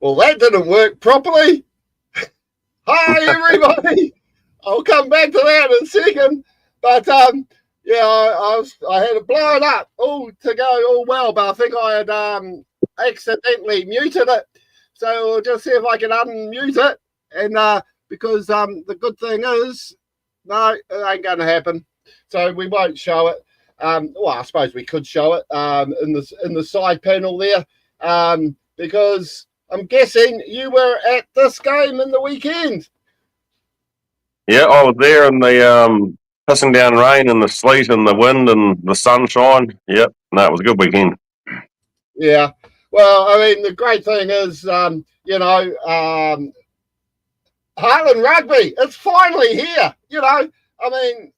Well, that didn't work properly. Hi, everybody. I'll come back to that in a second. But, yeah, I had it blown up all to go all well, but I think I had accidentally muted it. So we'll just see if I can unmute it. And because the good thing is, no, it ain't going to happen. So we won't show it. Well, I suppose we could show it in the side panel there, because I'm guessing you were at this game in the weekend. Yeah, I was there in the pissing down rain and the sleet and the wind and the sunshine. Yep, no, it was a good weekend. Yeah, well, I mean, the great thing is, you know, Heartland Rugby, it's finally here. You know, I mean,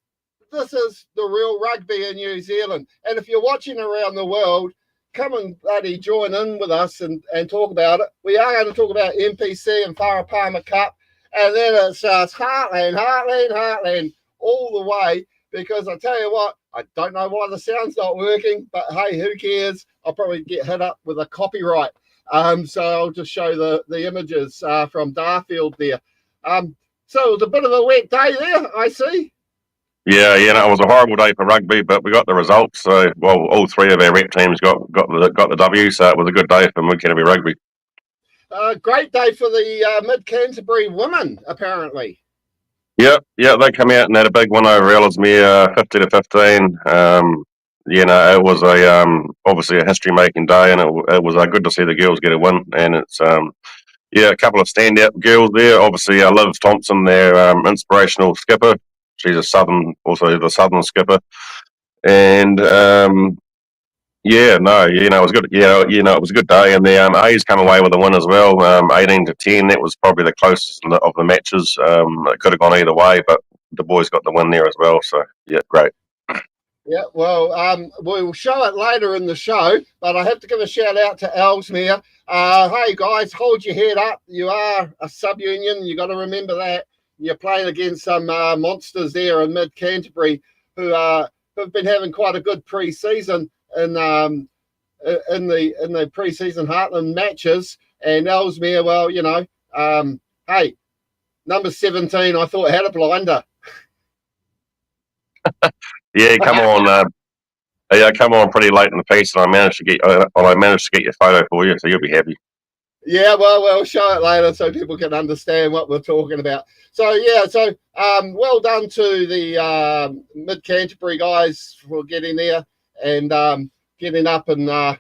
this is the real rugby in New Zealand. And if you're watching around the world, come and bloody join in with us and talk about it. We are going to talk about NPC and Farah Palmer Cup. And then it's Heartland, all the way. Because I tell you what, I don't know why the sound's not working, but hey, who cares? I'll probably get hit up with a copyright. So I'll just show the images from Darfield there. So it was a bit of a wet day there, I see. Yeah, no, it was a horrible day for rugby, but we got the results. So, well, all three of our rep teams got the W, so it was a good day for Mid-Canterbury Rugby. Great day for the Mid-Canterbury women, apparently. Yeah, they come out and had a big win over Ellesmere, 50-15. You know, it was obviously a history-making day, and it was good to see the girls get a win. And it's a couple of standout girls there. Obviously, Liv Thompson, their inspirational skipper. She's the southern skipper, and it was good. It was a good day, and the A's come away with a win as well, 18-10. That was probably the closest of the matches. It could have gone either way, but the boys got the win there as well. So yeah, great. Yeah, well, we'll show it later in the show, but I have to give a shout out to Ellesmere. Hey guys, hold your head up. You are a sub-union. You got to remember that. You're playing against some monsters there in Mid-Canterbury who've been having quite a good pre-season in the pre-season Heartland matches. And Ellesmere, well, you know, hey, number 17, I thought had a blinder. Yeah, come on pretty late in the piece, and I managed to get your photo for you, so you'll be happy. Yeah, well, we'll show it later so people can understand what we're talking about. So, well done to the Mid-Canterbury guys for getting there and getting up and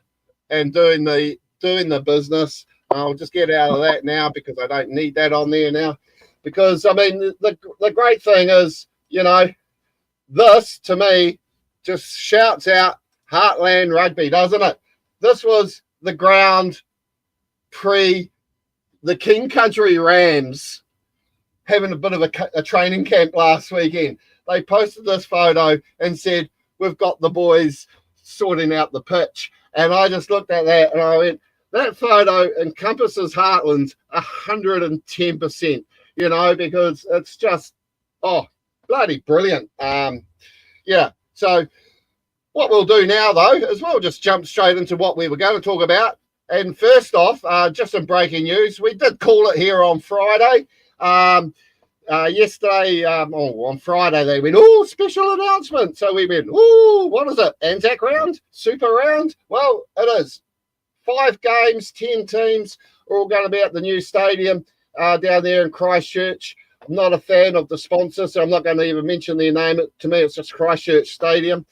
doing the business. I'll just get out of that now because I don't need that on there now. Because, I mean, the great thing is, you know, this, to me, just shouts out Heartland Rugby, doesn't it? This was the ground pre the King Country Rams having a bit of a training camp last weekend. They posted this photo and said, we've got the boys sorting out the pitch. And I just looked at that and I went, that photo encompasses Heartland 110%, you know, because it's just, bloody brilliant. So what we'll do now, though, is we'll just jump straight into what we were going to talk about. And first off, just some breaking news. We did call it here on Friday. Yesterday, on Friday, they went, special announcement. So we went, what is it? Anzac round? Super round? Well, it is. 5 games, 10 teams are all going to be at the new stadium down there in Christchurch. I'm not a fan of the sponsor, so I'm not going to even mention their name. To me, it's just Christchurch Stadium.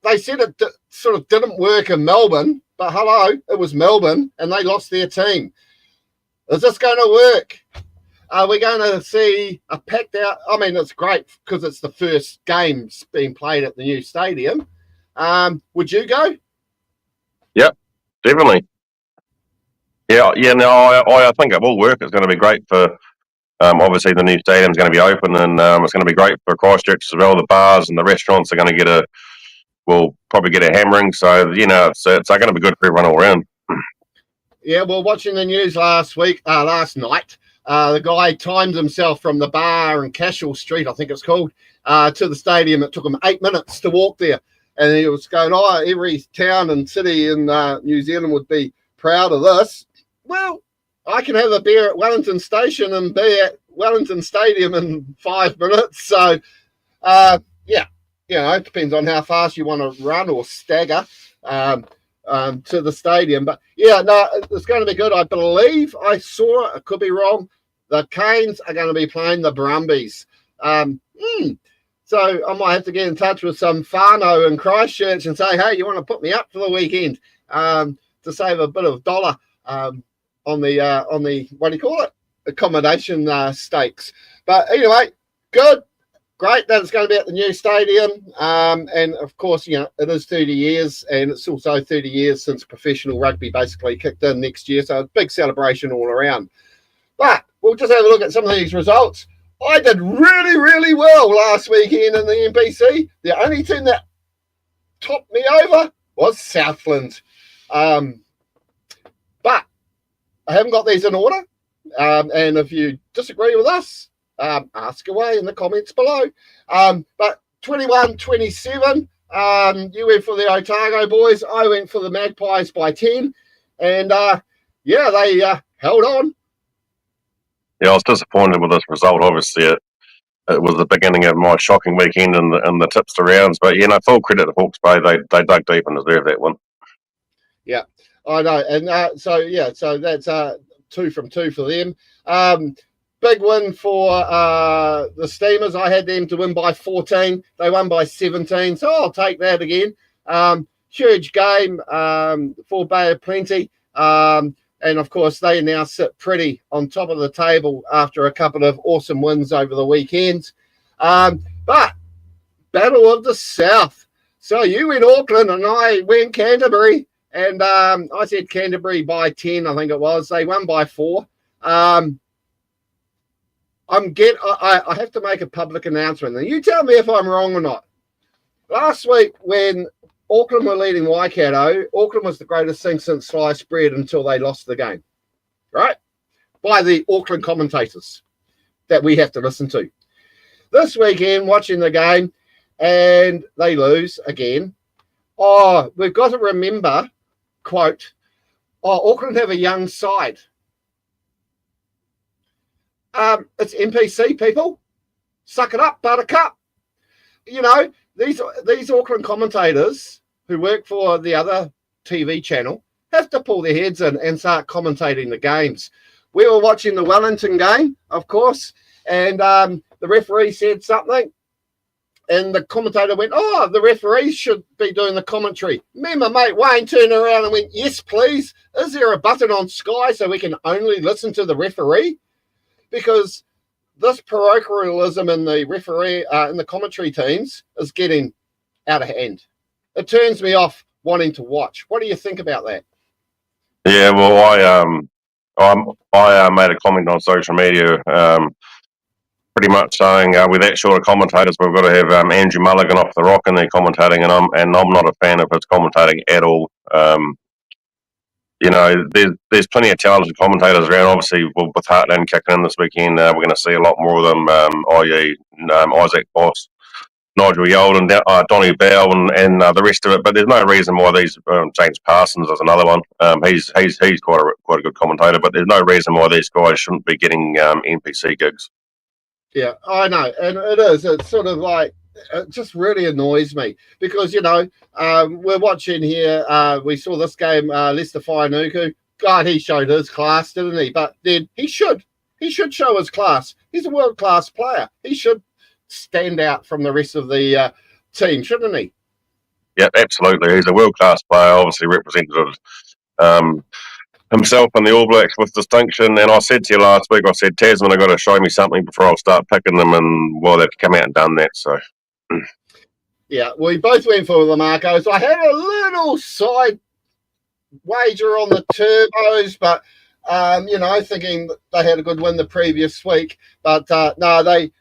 They said it sort of didn't work in Melbourne, but hello, it was Melbourne, and they lost their team. Is this going to work? Are we going to see a packed out? I mean, it's great because it's the first games being played at the new stadium. Would you go? Yep, definitely. I think it will work. It's going to be great for, obviously the new stadium's going to be open, and it's going to be great for Christchurch as well. The bars and the restaurants are going to get probably get a hammering. So, you know, it's going to be good for everyone all around. Yeah, well, watching the news last night, the guy timed himself from the bar in Cashel Street, I think it's called, to the stadium. It took him 8 minutes to walk there. and he was going, oh, every town and city in New Zealand would be proud of this. Well, I can have a beer at Wellington Station and be at Wellington Stadium in 5 minutes. So, yeah, it depends on how fast you want to run or stagger to the stadium. But, yeah, no, it's going to be good. I believe I saw, I could be wrong, the Canes are going to be playing the Brumbies. So I might have to get in touch with some whānau in Christchurch and say, hey, you want to put me up for the weekend to save a bit of dollar on the what do you call it, accommodation stakes. But anyway, good, great that it's going to be at the new stadium, and of course, it is 30 years, and it's also 30 years since professional rugby basically kicked in next year, so a big celebration all around. But we'll just have a look at some of these results. I did really, really well last weekend in the NPC. The only team that topped me over was Southland. But I haven't got these in order. And if you disagree with us, ask away in the comments below. But 21-27, you went for the Otago boys. I went for the Magpies by 10. And, they held on. Yeah, I was disappointed with this result. Obviously, it was the beginning of my shocking weekend in the tipster rounds. But, full credit to Hawke's Bay. They dug deep and deserved that one. Yeah, I know. And so that's 2 from 2 for them. Big win for the Steamers. I had them to win by 14. They won by 17, so I'll take that again. Huge game for Bay of Plenty. And, of course, they now sit pretty on top of the table after a couple of awesome wins over the weekend. But Battle of the South. So you went Auckland and I went Canterbury. And I said Canterbury by 10, I think it was. They won by 4. I have to make a public announcement. And you tell me if I'm wrong or not. Last week when Auckland were leading Waikato, Auckland was the greatest thing since sliced bread until they lost the game, right? By the Auckland commentators that we have to listen to. This weekend, watching the game, and they lose again. Oh, we've got to remember, quote, Auckland have a young side. It's NPC, people. Suck it up, buttercup. These Auckland commentators who work for the other TV channel have to pull their heads in and start commentating the games. We were watching the Wellington game, of course, and the referee said something, and the commentator went, oh, the referees should be doing the commentary. Me and my mate Wayne turned around and went, yes, please. Is there a button on Sky so we can only listen to the referee? Because this parochialism in the referee, in the commentary teams is getting out of hand. It turns me off wanting to watch. What do you think about that? Yeah, well, I made a comment on social media, pretty much saying with that short of commentators, we've got to have Andrew Mulligan off the rock in there commentating, and I'm not a fan of his commentating at all. There's plenty of talented commentators around. Obviously, with Heartland kicking in this weekend, we're going to see a lot more of them, i.e. Isaac Boss, Nigel Yolden, Donny Bow, and the rest of it. But there's no reason why these James Parsons is another one. He's quite a good commentator, but there's no reason why these guys shouldn't be getting NPC gigs. Yeah, I know, and it is. It's sort of like, it just really annoys me because, we're watching here. We saw this game, Leicester Whainuku. God, he showed his class, didn't he? But then he should show his class. He's a world-class player. He should stand out from the rest of the team, shouldn't he? Yeah, absolutely. He's a world-class player, obviously represented himself and the All Blacks with distinction. And I said to you last week, I said, Tasman have got to show me something before I'll start picking them, and well, they've come out and done that. So yeah, we both went for the Marcos. I had a little side wager on the Turbos, but thinking they had a good win the previous week. But no, the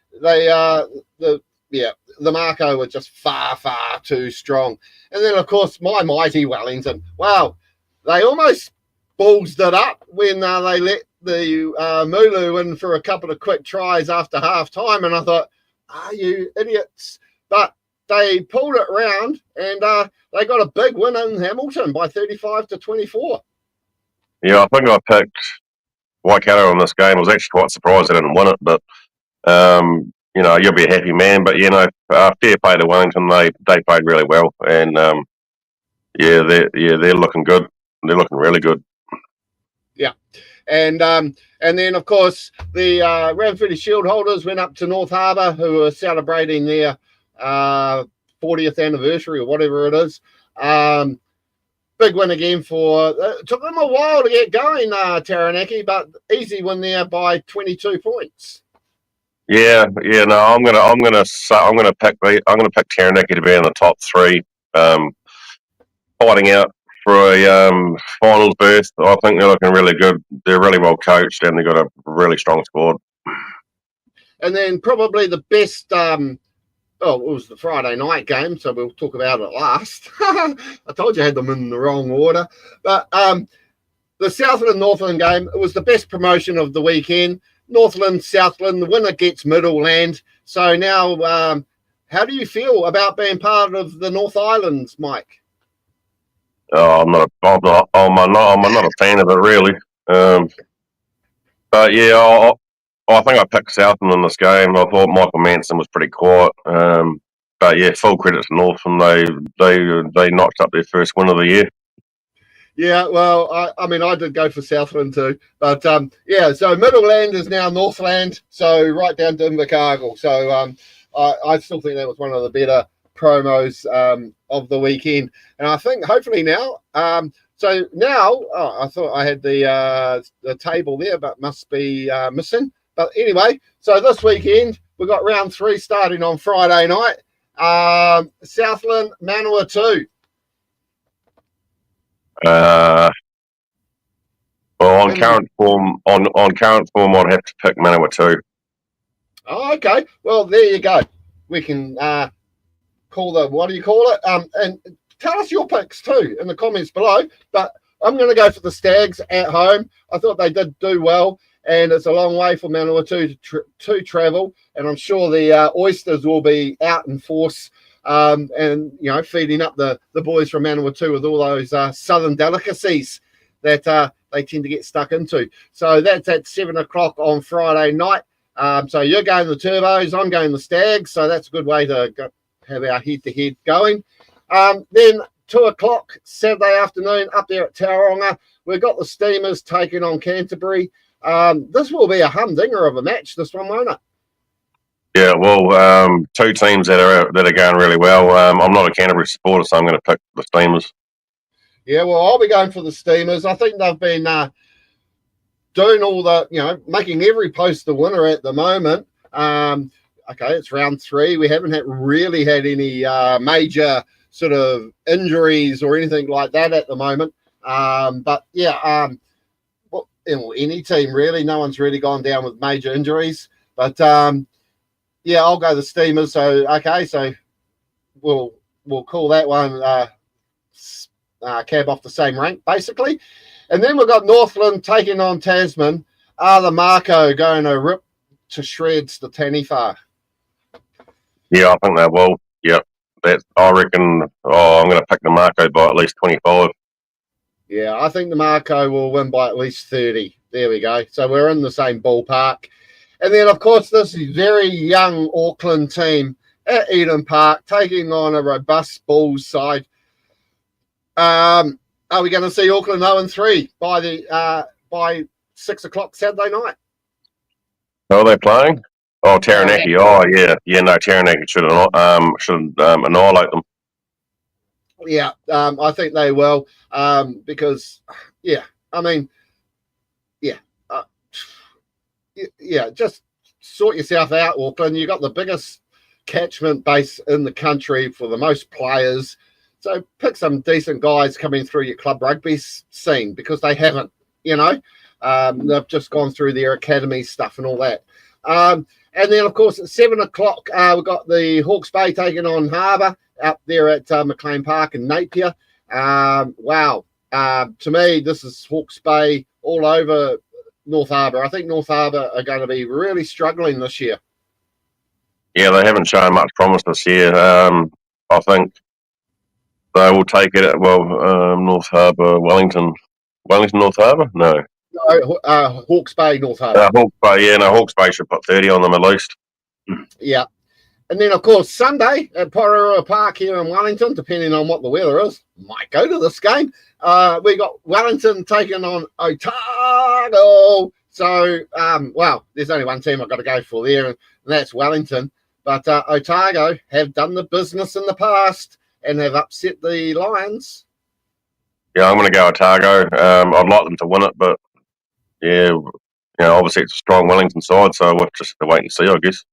Marco were just far too strong. And then of course my mighty Wellington. Wow, they almost ballsed it up when they let the Mulu in for a couple of quick tries after half time, and I thought, are you idiots? But they pulled it round and they got a big win in Hamilton by 35-24. Yeah, I think I picked Waikato in this game. I was actually quite surprised they didn't win it, but you'll be a happy man. But fair play to Wellington. They played really well, and they're looking good. They're looking really good. Yeah, and then of course the Ranfurly Shield holders went up to North Harbour, who were celebrating their 40th anniversary or whatever it is. Big win again for. It took them a while to get going, Taranaki, but easy win there by 22 points. Yeah. No, I'm gonna pick Taranaki to be in the top 3, fighting out for a finals berth. I think they're looking really good. They're really well coached, and they've got a really strong squad. And then probably the best. It was the Friday night game, so we'll talk about it last. I told you I had them in the wrong order. But the Southland-Northland game, it was the best promotion of the weekend. Northland-Southland, the winner gets Middleland. So now, how do you feel about being part of the North Islands, Mike? Oh, I'm not a fan of it, really. But yeah, I think I picked Southland in this game. I thought Michael Manson was pretty quiet. But yeah, full credit to Northland. They knocked up their first win of the year. Yeah, well, I did go for Southland too. But so Middleland is now Northland, so right down to Invercargill. So I still think that was one of the better promos of the weekend. And I think hopefully now, so now, I thought I had the table there, but must be missing. But anyway, so this weekend, we've got round 3 starting on Friday night. Southland, Manawatu. On current form, I'd have to pick Manawatu. Oh, okay. Well, there you go. We can call what do you call it? And tell us your picks too in the comments below. But I'm going to go for the Stags at home. I thought they did do well, and it's a long way for Manawatu to travel. And I'm sure the Oysters will be out in force, and feeding up the boys from Manawatu with all those southern delicacies that they tend to get stuck into. So that's at 7:00 on Friday night. So you're going the Turbos, I'm going the Stags. So that's a good way to have our head-to-head going. Then 2:00 Saturday afternoon up there at Tauranga, we've got the Steamers taking on Canterbury. This will be a humdinger of a match, this one, won't it? Yeah, well, 2 teams that are going really well. I'm not a Canterbury supporter, so I'm going to pick the Steamers. Yeah, well, I'll be going for the Steamers. I think they've been doing all the, making every post the winner at the moment. Okay, it's round 3. We haven't really had any major sort of injuries or anything like that at the moment. But yeah, any team really, no one's really gone down with major injuries. But I'll go the Steamers. So okay, so we'll call that one cab off the same rank basically. And then we've got Northland taking on Tasman. The Marco going to rip to shreds the Taniwha. Yeah, I think they will. Yep. I reckon I'm going to pick the Marco by at least 25. Yeah, I think the Marco will win by at least 30. There we go. So we're in the same ballpark. And then, of course, this very young Auckland team at Eden Park taking on a robust Bulls side. Are we going to see Auckland 0-3 by 6:00 Saturday night? Who are they playing? Oh, Taranaki. Oh, yeah. Yeah, no, Taranaki should annihilate them. Yeah, I think they will because, just sort yourself out, Auckland. You've got the biggest catchment base in the country for the most players. So pick some decent guys coming through your club rugby scene because they haven't, they've just gone through their academy stuff and all that. And then, of course, at 7:00, we've got the Hawke's Bay taking on Harbour up there at McLean Park in Napier. Wow. To me, this is Hawke's Bay all over North Harbour. I think North Harbour are going to be really struggling this year. Yeah, they haven't shown much promise this year. I think they will take it. Well, North Harbour, Wellington, North Harbour. No, No, Hawke's Bay, North Harbour. Hawke's Bay. Yeah, no, Hawke's Bay should put 30 on them at least. Yeah. And then, of course, Sunday at Pororua Park here in Wellington, depending on what the weather is, might go to this game. We got Wellington taking on Otago. So, well, there's only one team I've got to go for there, and that's Wellington. But Otago have done the business in the past and have upset the Lions. Yeah, I'm going to go Otago. I'd like them to win it, but yeah, obviously it's a strong Wellington side, so we'll just have to wait and see, I guess.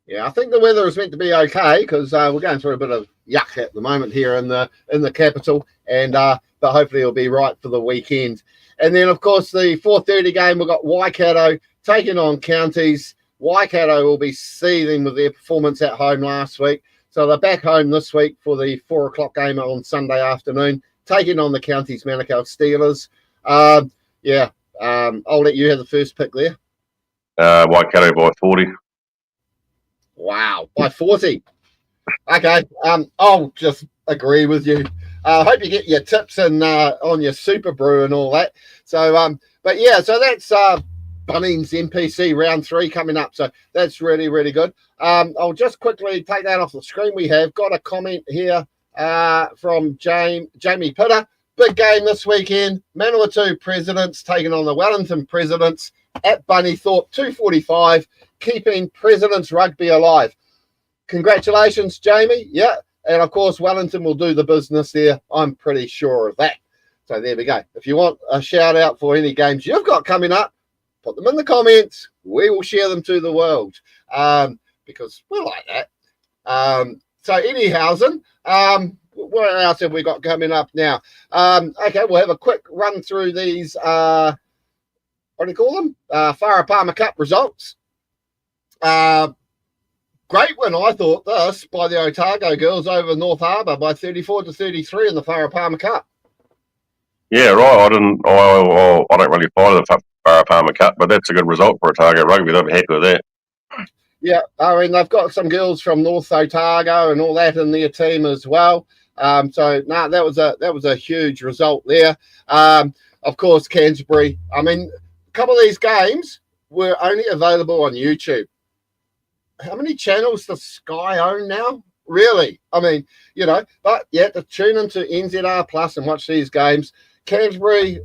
Yeah, I think the weather is meant to be okay because we're going through a bit of yuck at the moment here in the capital, and but hopefully it'll be right for the weekend. And then, of course, the 4:30 game, we've got Waikato taking on Counties. Waikato will be seething with their performance at home last week, so they're back home this week for the 4 o'clock game on Sunday afternoon, taking on the Counties Manukau Steelers. I'll let you have the first pick there. Waikato by 40. Wow, by 40. Okay, I'll just agree with you. I hope you get your tips and on your Super Brew and all that. So, but yeah, so that's Bunnings NPC round 3 coming up. So that's really, really good. I'll just quickly take that off the screen. We have got a comment here from Jamie Pitter. Big game this weekend. Manawatu Presidents taking on the Wellington Presidents at Bunnythorpe, 2:45. Keeping Presidents Rugby alive. Congratulations, Jamie. Yeah, and of course, Wellington will do the business there. I'm pretty sure of that. So there we go. If you want a shout out for any games you've got coming up, put them in the comments. We will share them to the world because we're like that. So Eddie what else have we got coming up now? Okay, we'll have a quick run through these. What do you call them? Farah Palmer Cup results. Great win, I thought, this by the Otago girls over North Harbour by 34-33 in the Farah Palmer Cup. Yeah, right. I don't really follow the Farah Palmer Cup, but that's a good result for Otago Rugby. They'll be happy with that. Yeah, I mean they've got some girls from North Otago and all that in their team as well. That was a huge result there. Of course, Canterbury. I mean, a couple of these games were only available on YouTube. How many channels does Sky own now? Really? I mean, but yeah, to tune into NZR Plus and watch these games. Canterbury,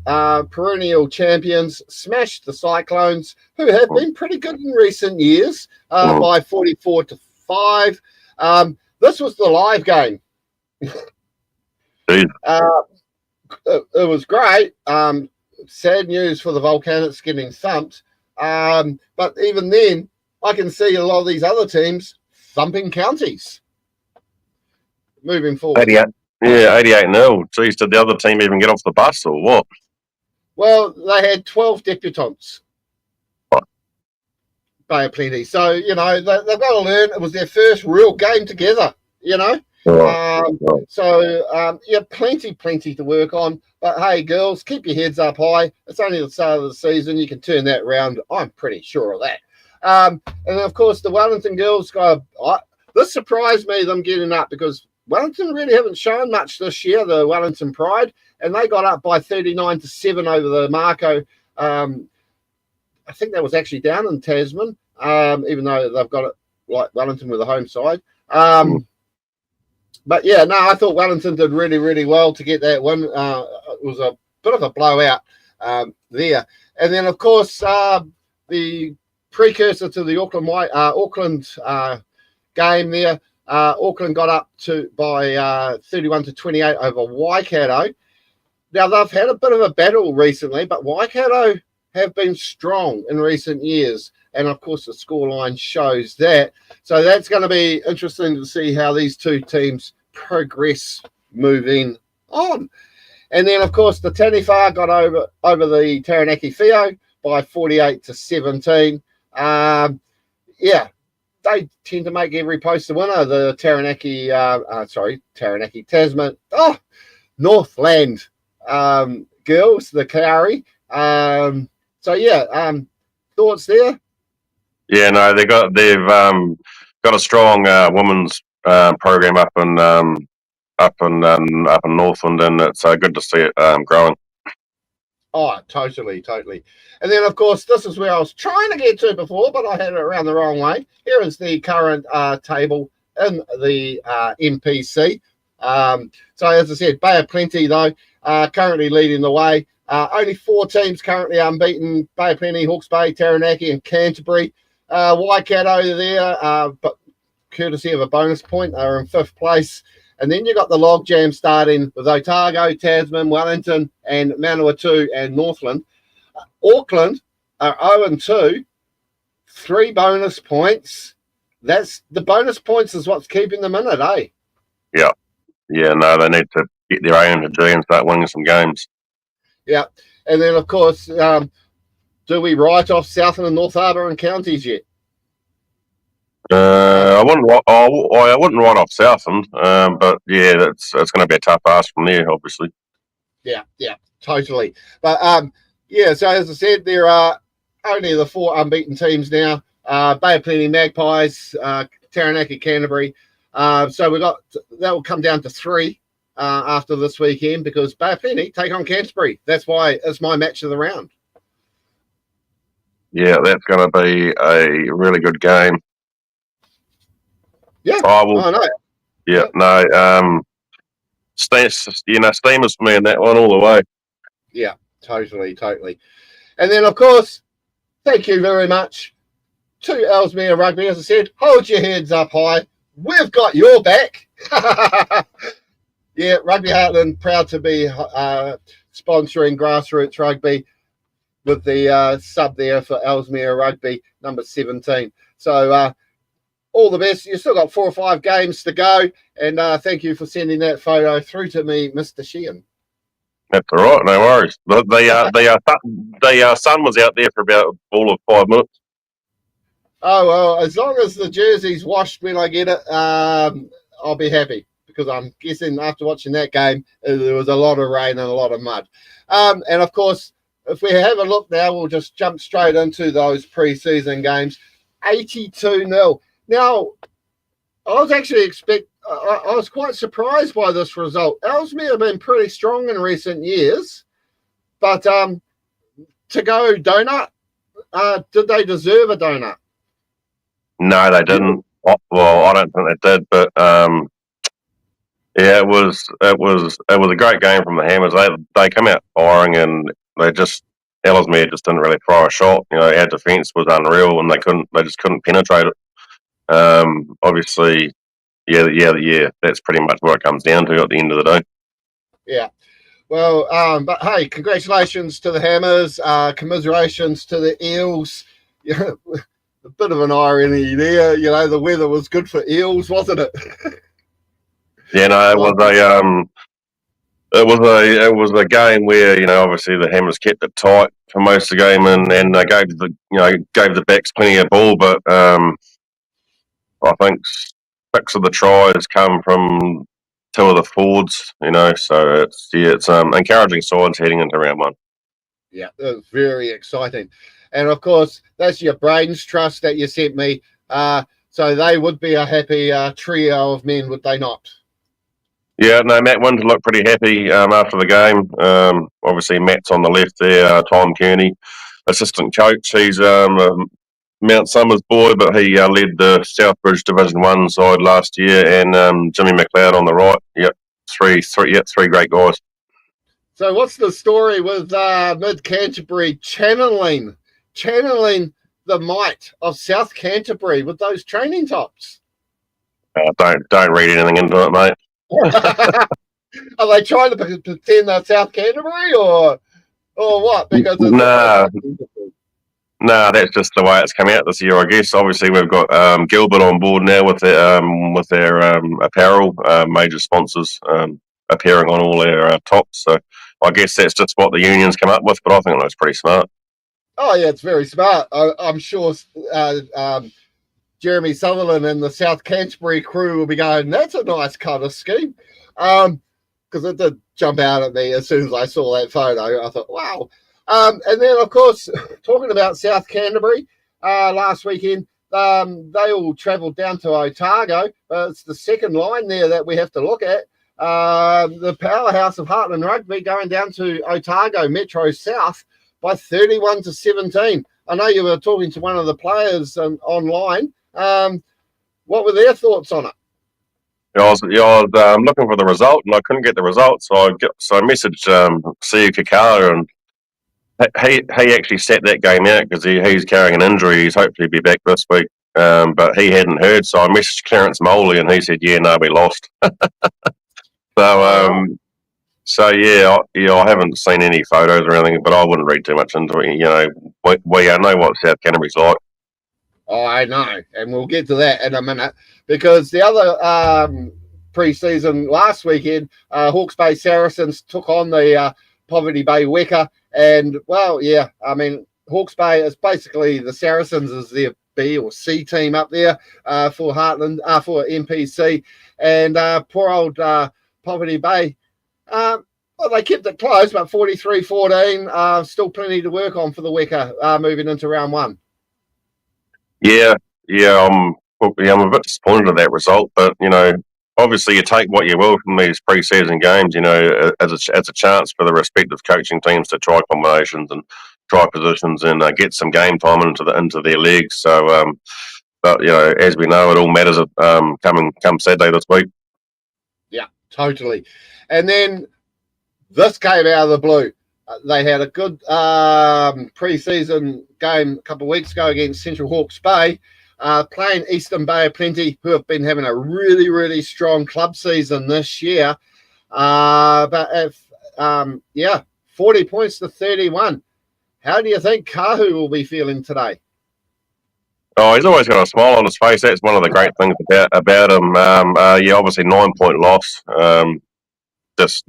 perennial champions, smashed the Cyclones, who have been pretty good in recent years, by 44-5. This was the live game. It was great. Sad news for the Volcanics getting thumped. But even then, I can see a lot of these other teams thumping Counties. Moving forward. 88-0. Geez, did the other team even get off the bus or what? Well, they had 12 debutantes. Bay of Plenty. So, they've got to learn. It was their first real game together, plenty to work on. But hey, girls, keep your heads up high. It's only the start of the season. You can turn that around. I'm pretty sure of that. And of course, the Wellington girls this surprised me, them getting up, because Wellington really haven't shown much this year, the Wellington Pride, and they got up by 39-7 over the Marco. I think that was actually down in Tasman, even though they've got it like Wellington with a home side. But yeah, no, I thought Wellington did really, really well to get that win. It was a bit of a blowout there. And then, of course, the precursor to the Auckland game there, Auckland got up by 31-28 over Waikato. Now, they've had a bit of a battle recently, but Waikato have been strong in recent years. And, of course, the scoreline shows that. So that's going to be interesting to see how these two teams progress moving on. And then, of course, the Taniwha got over the Taranaki Whio by 48-17. They tend to make every post a winner. The Taranaki Tasman, Northland girls, the Kauri. Thoughts there? Yeah, no, they've got a strong women's program up in Northland, and it's good to see it growing. Oh, totally. And then, of course, this is where I was trying to get to before, but I had it around the wrong way. Here is the current table in the MPC. So, as I said, Bay of Plenty, though, currently leading the way. Only 4 teams currently unbeaten: Bay of Plenty, Hawke's Bay, Taranaki, and Canterbury. Waikato there, but courtesy of a bonus point, are in 5th place. And then you got the logjam starting with Otago, Tasman, Wellington, and Manawatu and Northland. Auckland are 0-2, 3 bonus points. That's the bonus points is what's keeping them in it, eh? Yeah, no, they need to get their own to do and start winning some games. Yeah, and then of course, do we write off Southern and North Harbour and counties yet? I wouldn't write off Southend, but yeah, it's going to be a tough ask from there, obviously. Yeah, totally. But yeah, so as I said, there are only the 4 unbeaten teams now: Bay of Plenty, Magpies, Taranaki, Canterbury. So that will come down to 3 after this weekend, because Bay of Plenty take on Canterbury. That's why it's my match of the round. Yeah, that's going to be a really good game. Yeah, I know. Yeah, no. Steamers for me in that one all the way. Yeah, totally. And then, of course, thank you very much to Ellesmere Rugby. As I said, hold your heads up high. We've got your back. Yeah, Rugby Heartland, proud to be sponsoring grassroots rugby with the sub there for Ellesmere Rugby, number 17. So all the best. You've still got 4 or 5 games to go. And thank you for sending that photo through to me, Mr. Sheehan. That's all right, no worries. The sun was out there for about all of 5 minutes. Oh, well, as long as the jersey's washed when I get it, I'll be happy, because I'm guessing after watching that game, there was a lot of rain and a lot of mud. And, of course, if we have a look now, we'll just jump straight into those pre-season games. 82-0. Now, I was actually I was quite surprised by this result. Ellesmere have been pretty strong in recent years, but to go donut, did they deserve a donut? No, they didn't. Well, I don't think they did, but yeah, it was a great game from the Hammers. They come out firing, and Ellesmere just didn't really throw a shot. Our defence was unreal, and they just couldn't penetrate it. Obviously, yeah. That's pretty much what it comes down to at the end of the day. Yeah. Well, but hey, congratulations to the Hammers. Commiserations to the Eels. A bit of an irony there. The weather was good for Eels, wasn't it? Yeah, no, it was a game where obviously the Hammers kept it tight for most of the game, and they gave the backs plenty of ball, but I think 6 of the tries come from 2 of the forwards. So it's encouraging signs heading into round 1. Yeah, it was very exciting, and of course that's your Brains Trust that you sent me. So they would be a happy trio of men, would they not? Yeah, no, Matt Winter looked pretty happy after the game. Obviously, Matt's on the left there, Tom Kearney, assistant coach. He's Mount Summers boy, but he led the Southbridge Division 1 side last year, and Jimmy McLeod on the right. Yep, three great guys. So what's the story with Mid Canterbury channeling the might of South Canterbury with those training tops? Don't read anything into it, mate. Are they trying to pretend they're South Canterbury or what? Because No, that's just the way it's come out this year, I guess. Obviously, we've got Gilbert on board now with their apparel, major sponsors appearing on all our tops. So I guess that's just what the unions come up with, but I think that's pretty smart. Oh, yeah, it's very smart. I'm sure Jeremy Sutherland and the South Canterbury crew will be going, that's a nice colour scheme. Because it did jump out at me as soon as I saw that photo. I thought, wow. And then, of course, talking about South Canterbury, last weekend, they all travelled down to Otago. It's the second line there that we have to look at. The powerhouse of Heartland Rugby going down to Otago Metro South by 31-17. I know you were talking to one of the players online. What were their thoughts on it? I was looking for the result, and I couldn't get the result, so I messaged Siu Kakara, and he actually sat that game out because he's carrying an injury. He's hopefully be back this week, but he hadn't heard, so I messaged Clarence Moley, and he said, "Yeah, no, we lost." So I haven't seen any photos or anything, but I wouldn't read too much into it. You know, we know what South Canterbury's like. Oh, I know, and we'll get to that in a minute, because the other pre-season last weekend, Hawke's Bay Saracens took on the Poverty Bay Weka, and I mean, Hawke's Bay is basically the Saracens is their B or C team up there for Heartland, for MPC, and poor old Poverty Bay. They kept it close, but 43-14, still plenty to work on for the Weka moving into round one. Yeah, I'm a bit disappointed at that result, but obviously you take what you will from these pre-season games, as a chance for the respective coaching teams to try combinations and try positions and get some game time into their leagues. So, but as we know, it all matters come Saturday this week. Yeah, totally. And then this came out of the blue. They had a good pre-season game a couple of weeks ago against Central Hawke's Bay, playing Eastern Bay of Plenty, who have been having a really, really strong club season this year. But if 40 points to 31. How do you think Kahu will be feeling today? Oh, he's always got a smile on his face. That's one of the great things about him. Obviously 9-point loss. It's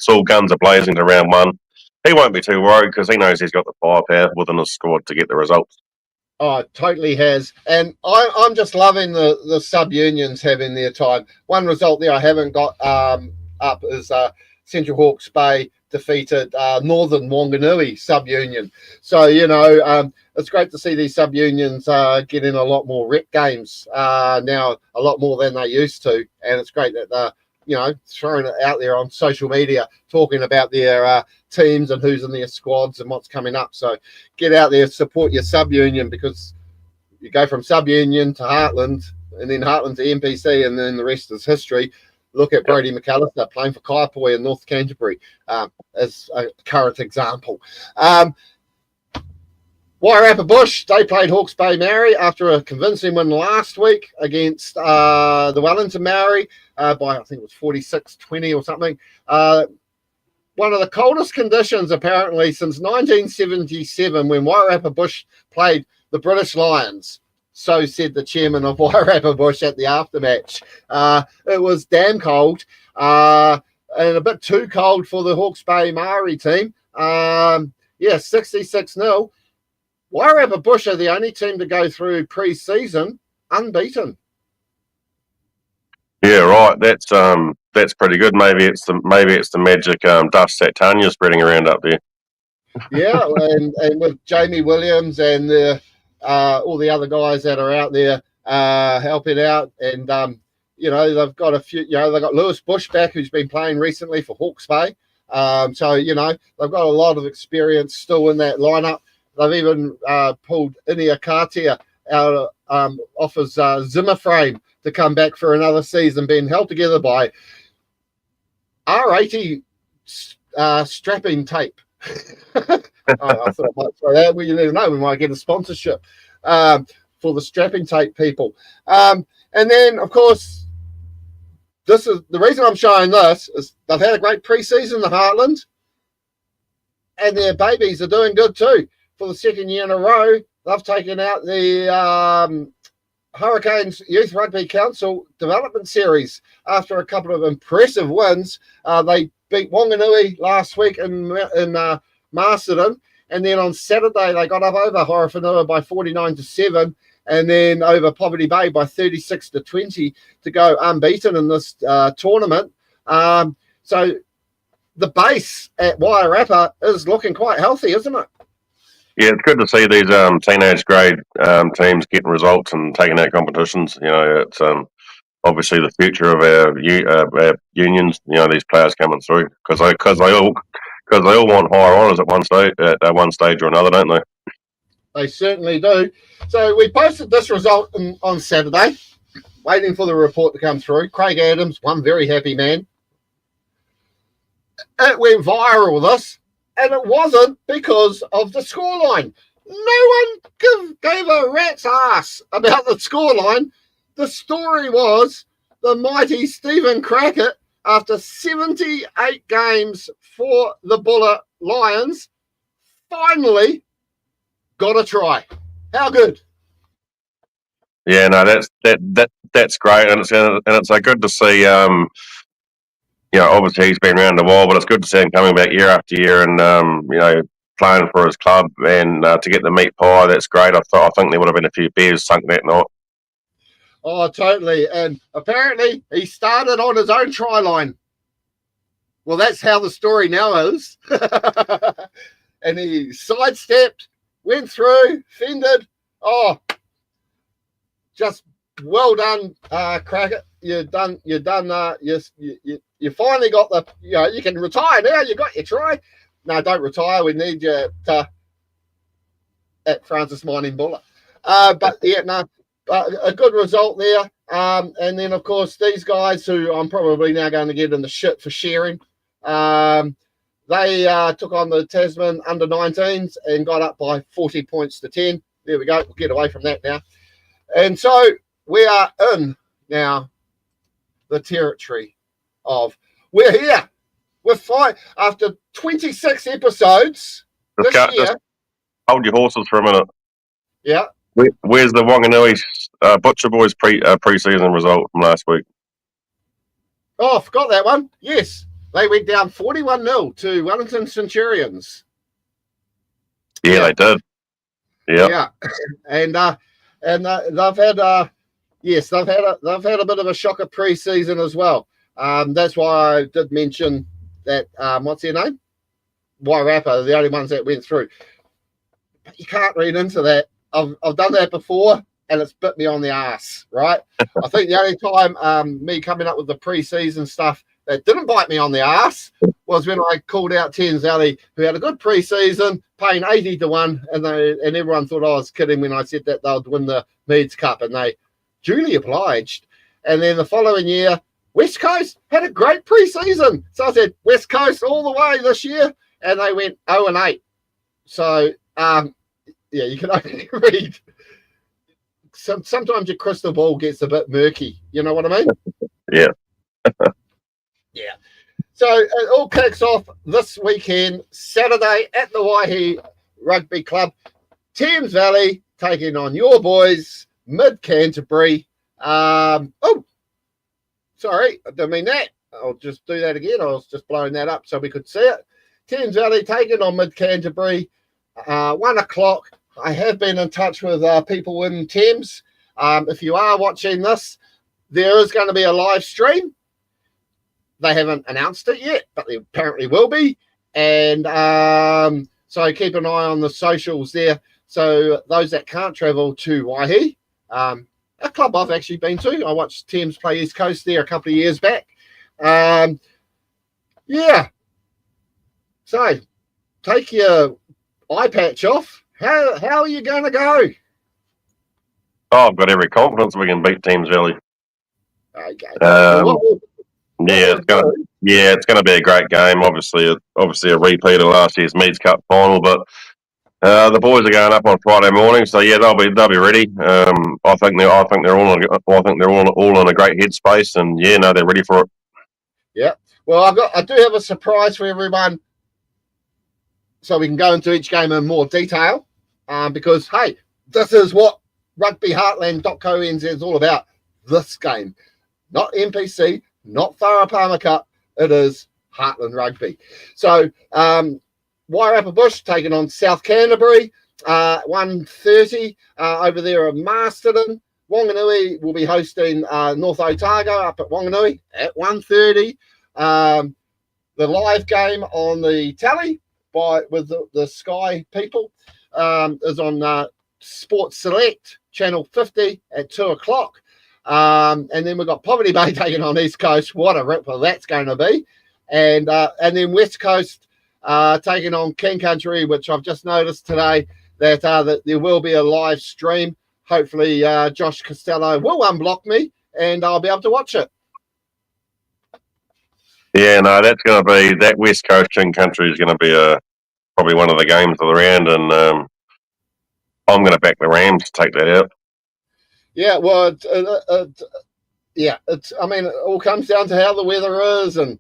all guns are blazing to round one. He won't be too worried because he knows he's got the firepower within his squad to get the results. Oh, it totally has. And I'm just loving the sub-unions having their time. One result there I haven't got up is Central Hawke's Bay defeated Northern Wanganui sub-union. So, it's great to see these sub-unions getting a lot more rep games now, a lot more than they used to. And it's great that they're throwing it out there on social media, talking about their teams and who's in their squads and what's coming up. So get out there, support your sub-union, because you go from sub-union to Heartland, and then Heartland to MPC, and then the rest is history. Look at Brody McAllister playing for Kaiapoi in North Canterbury as a current example. Wairarapa Bush, they played Hawke's Bay Maori after a convincing win last week against the Wellington Maori by, I think it was 46-20 or something. One of the coldest conditions, apparently, since 1977 when Wairarapa Bush played the British Lions. So said the chairman of Wairarapa Bush at the aftermatch. It was damn cold and a bit too cold for the Hawke's Bay Maori team. 66-0. Wairarapa Bush are the only team to go through pre-season unbeaten. Yeah, right. That's pretty good. Maybe it's the magic dust that Tanya's spreading around up there. Yeah, and with Jamie Williams and all the other guys that are out there helping out, and they've got a few. They've got Lewis Bush back, who's been playing recently for Hawke's Bay. So they've got a lot of experience still in that lineup. They've even pulled Inia Katia out off his Zimmer frame to come back for another season, being held together by R80 strapping tape. I thought I might throw that. You never know, we might get a sponsorship for the strapping tape people. And then, of course, this is the reason I'm showing this is they've had a great pre-season, the Heartland, and their babies are doing good too. For the second year in a row, they've taken out the Hurricanes Youth Rugby Council Development Series after a couple of impressive wins. They beat Wanganui last week in Masterton, and then on Saturday they got up over Horowhenua by 49-7, and then over Poverty Bay by 36-20 to go unbeaten in this tournament. So the base at Wairarapa is looking quite healthy, isn't it? Yeah, it's good to see these teenage grade teams getting results and taking out competitions. You know, it's obviously the future of our unions. You know, these players coming through because they all want higher honours at one stage or another, don't they? They certainly do. So we posted this result on Saturday, waiting for the report to come through. Craig Adams, one very happy man. It went viral, this, and it wasn't because of the scoreline. No one gave a rat's ass about the scoreline. The story was the mighty Stephen Crackett, after 78 games for the Buller Lions, finally got a try. How good? Yeah, no, that's great, and it's good to see. You know, obviously he's been around a while, but it's good to see him coming back year after year and you know, playing for his club and to get the meat pie. That's great. I think there would have been a few beers sunk that night. Oh, totally. And apparently he started on his own try line. Well, that's how the story now is. And he sidestepped, went through, fended. Oh, just well done, Crackett. You finally got the, you know, you can retire now. You got your try. No, don't retire. We need you at Francis Mining Buller. But yeah, no, a good result there. And then, of course, these guys who I'm probably now going to get in the shit for sharing, they took on the Tasman under-19s and got up by 40 points to 10. There we go. We'll get away from that now. And so we are in now the territory of, we're here. We're fine. After 26 episodes this year. Just hold your horses for a minute. Yeah. Where's the Wanganui Butcher Boys pre-season result from last week? Oh, I forgot that one. Yes. They went down 41-0 to Wellington Centurions. Yeah, they did. Yep. Yeah. And they've had they've had a bit of a shocker pre-season as well. That's why I did mention that what's their name? Wairapa, the only ones that went through. But you can't read into that. I've done that before and it's bit me on the ass, right? I think the only time me coming up with the pre-season stuff that didn't bite me on the ass was when I called out Thames Valley, who had a good pre-season, paying 80-1, and everyone thought I was kidding when I said that they'd win the Meads Cup, and they duly obliged. And then the following year, West Coast had a great pre-season. So I said, West Coast all the way this year, and they went 0-8. So, yeah, you can only read. Sometimes your crystal ball gets a bit murky. You know what I mean? Yeah. Yeah. So it all kicks off this weekend, Saturday at the Waihi Rugby Club. Thames Valley taking on your boys, Mid-Canterbury. Oh, sorry, I didn't mean that. I'll just do that again. I was just blowing that up so we could see it. Thames Valley taking on Mid-Canterbury, 1 o'clock. I have been in touch with people in Thames. If you are watching this, there is going to be a live stream. They haven't announced it yet, but they apparently will be. And so keep an eye on the socials there. So those that can't travel to Waihi, a club I've actually been to. I watched Thames play East Coast there a couple of years back. Yeah. So take your eye patch off. How are you going to go? Oh, I've got every confidence we can beat Thames Valley. Okay. It's gonna be a great game. Obviously a repeat of last year's Meads Cup final, but the boys are going up on Friday morning, so yeah, they'll be ready. I think they're all in a great headspace, and yeah, no, they're ready for it. Yeah. Well, I do have a surprise for everyone, so we can go into each game in more detail. Because hey, this is what RugbyHeartland.co.nz is all about. This game. Not NPC, not Farah Palmer Cup. It is Heartland Rugby. So, Wairapa Bush taking on South Canterbury, 1:30 over there at Masterton. Wanganui will be hosting North Otago up at Wanganui at 1:30. The live game on the tally with the Sky people is on Sports Select, Channel 50 at 2 o'clock. And then we've got Poverty Bay taking on East Coast. What a ripper that's going to be. And then West Coast taking on King Country, which I've just noticed today that there will be a live stream. Hopefully, Josh Costello will unblock me and I'll be able to watch it. Yeah, no, that's going to be that West Coast King Country is going to be probably one of the games of the round, and I'm going to back the Rams to take that out. Yeah, well, I mean, it all comes down to how the weather is and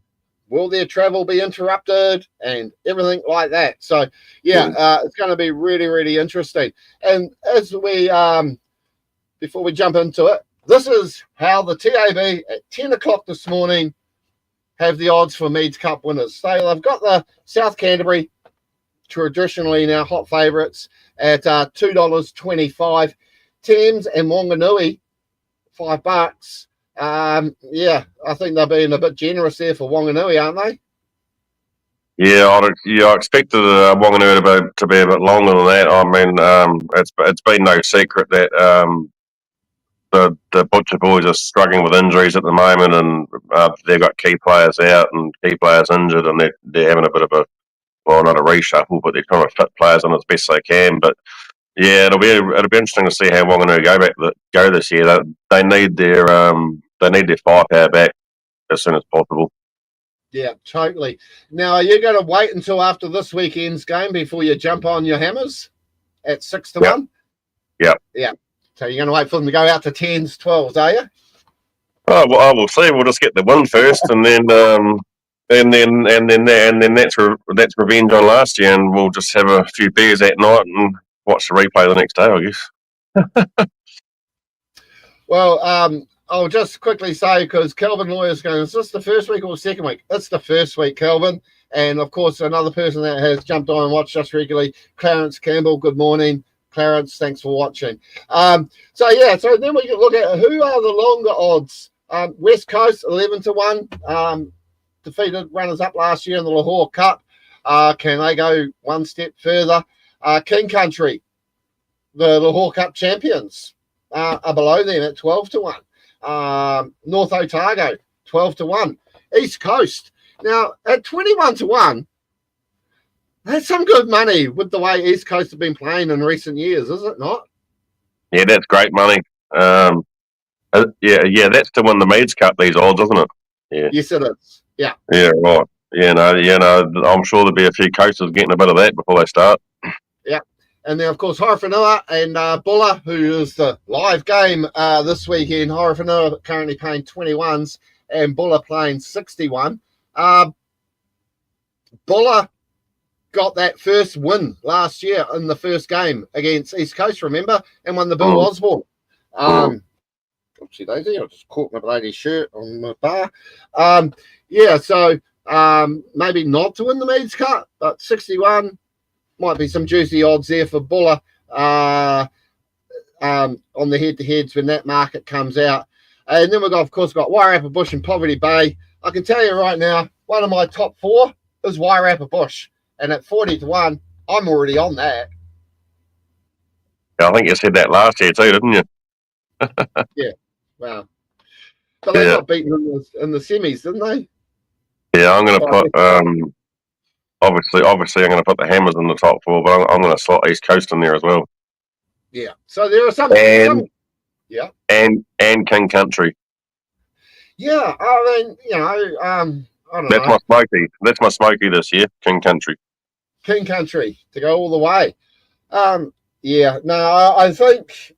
will their travel be interrupted and everything like that. So, it's going to be really, really interesting. And as we, before we jump into it, this is how the TAB at 10 o'clock this morning have the odds for Meads Cup winners. So they've got the South Canterbury, traditionally now hot favourites, at $2.25. Thames and Wanganui, $5. I think they're being a bit generous there for Wanganui, aren't they? Yeah, I expected Wanganui to be a bit longer than that. I mean, it's been no secret that the Butcher Boys are struggling with injuries at the moment, and they've got key players out and key players injured, and they're having a bit of not a reshuffle, but they're trying to fit players on as best they can. But yeah, it'll be interesting to see how Wanganui go this year. They need their firepower back as soon as possible. Yeah, totally. Now, are you going to wait until after this weekend's game before you jump on your hammers at 6 to 1? Yeah. So you're going to wait for them to go out to 10s, 12s, are you? Oh, well, we'll see. We'll just get the win first, and then that's revenge on last year, and we'll just have a few beers that night and watch the replay the next day, I guess. Well, I'll just quickly say, because Kelvin Lawyer's going, is this the first week or the second week? It's the first week, Kelvin. And, of course, another person that has jumped on and watched us regularly, Clarence Campbell. Good morning, Clarence. Thanks for watching. So then we can look at who are the longer odds. West Coast, 11 to 1. Defeated runners-up last year in the Lahore Cup. Can they go one step further? King Country, the Lahore Cup champions, are below them at 12 to 1. North Otago, 12 to 1. East Coast, now at 21 to 1, that's some good money with the way East Coast have been playing in recent years, is it not? Yeah, that's great money. That's to win the Meads Cup, these odds, isn't it? Yeah. Yes, it is. Yeah. Yeah, right. I'm sure there'll be a few coasters getting a bit of that before they start. Yeah. And then, of course, Horowhenua and Buller, who is the live game this weekend. Horowhenua currently paying 21s and Buller playing 61. Buller got that first win last year in the first game against East Coast, remember? And won the Bill Osborne. Oopsie daisy, I just caught my bloody shirt on my bar. So maybe not to win the Meads Cup, but 61 might be some juicy odds there for Buller on the head-to-heads when that market comes out. And then we've got, of course, Wairarapa Bush and Poverty Bay. I can tell you right now, one of my top 4 is Wairarapa Bush. And at 40 to 1, I'm already on that. I think you said that last year too, didn't you? Yeah. Wow. But they got beaten in the semis, didn't they? Yeah, I'm going to put, obviously I'm going to put the Hammers in the top 4, but I'm going to slot East Coast in there as well. Yeah. So there are some. Yeah. And King Country. Yeah. I mean, I don't know. That's my smoky this year, King Country. King Country to go all the way. I think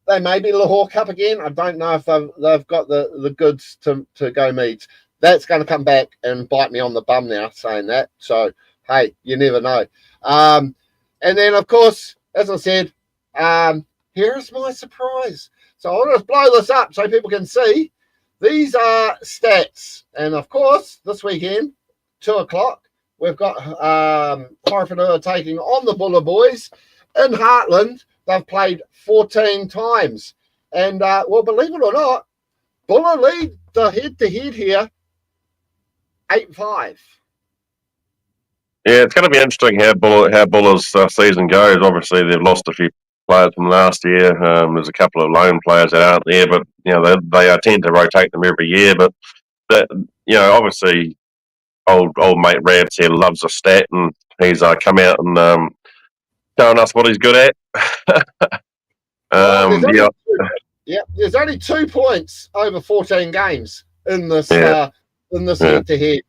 they may be Lahore Cup again. I don't know if they've got the goods to go Meads. That's going to come back and bite me on the bum now saying that. So, hey, you never know. And then, of course, as I said, here's my surprise. So I'll just blow this up so people can see. These are stats. And, of course, this weekend, 2 o'clock, we've got Horowhenua taking on the Buller Boys. In Heartland, they've played 14 times. And, believe it or not, Buller lead the head-to-head here 8-5. Yeah, it's going to be interesting how Buller's season goes. Obviously, they've lost a few players from last year. There's a couple of loan players that aren't there, but they tend to rotate them every year. But that, obviously, old mate Rabs here loves a stat, and he's come out and showing us what he's good at. Well, there's only 2 points over 14 games in this head-to-head.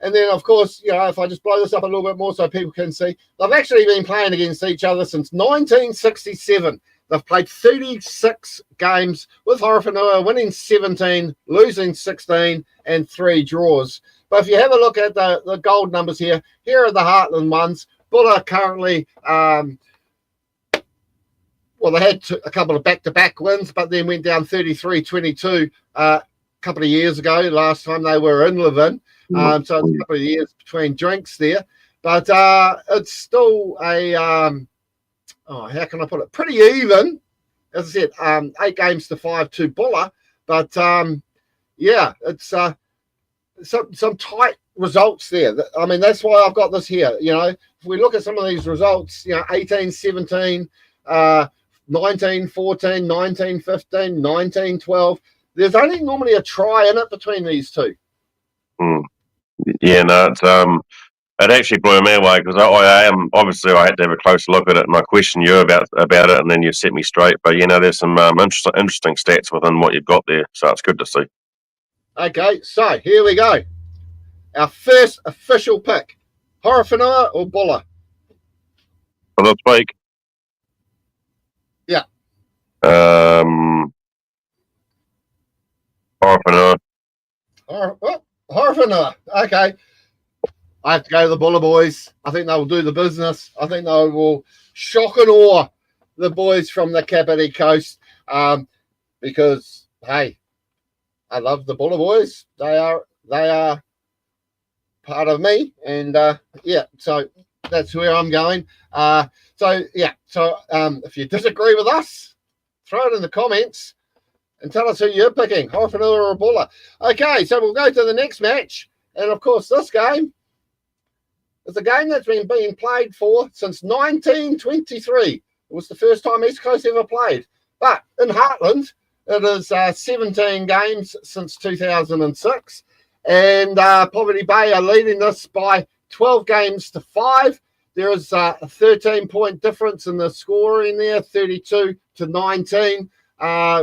And then, of course, if I just blow this up a little bit more so people can see, they've actually been playing against each other since 1967. They've played 36 games with Horowhenua, winning 17, losing 16, and 3 draws. But if you have a look at the gold numbers here are the Heartland ones. Buller currently, they had a couple of back-to-back wins, but then went down 33-22 a couple of years ago, last time they were in Levin. So it's a couple of years between drinks there. But it's still a, how can I put it, pretty even. As I said, 8 games to 5 to Buller. But, it's some tight results there. I mean, that's why I've got this here. If we look at some of these results, 18-17, 19-14, 19-15, 19-12. There's only normally a try in it between these two. Yeah, no, it actually blew me away because I had to have a closer look at it, and I questioned you about it, and then you set me straight. But there's some interesting stats within what you've got there, so it's good to see. Okay, so here we go. Our first official pick: Horowhenua or Buller? For this week. Yeah. Horowhenua. Horowhenua. Okay. I have to go to the Buller boys. I think they will do the business. I think they will shock and awe the boys from the Kapiti Coast because, hey, I love the Buller boys. They are part of me, and so that's where I'm going. So if you disagree with us, throw it in the comments and tell us who you're picking, Horowhenua or Buller. Okay, so we'll go to the next match, and of course this game is a game that's been being played for since 1923. It was the first time East Coast ever played, but in Heartland it is 17 games since 2006. And Poverty Bay are leading this by 12 games to 5. There is a 13-point difference in the scoring there, 32-19,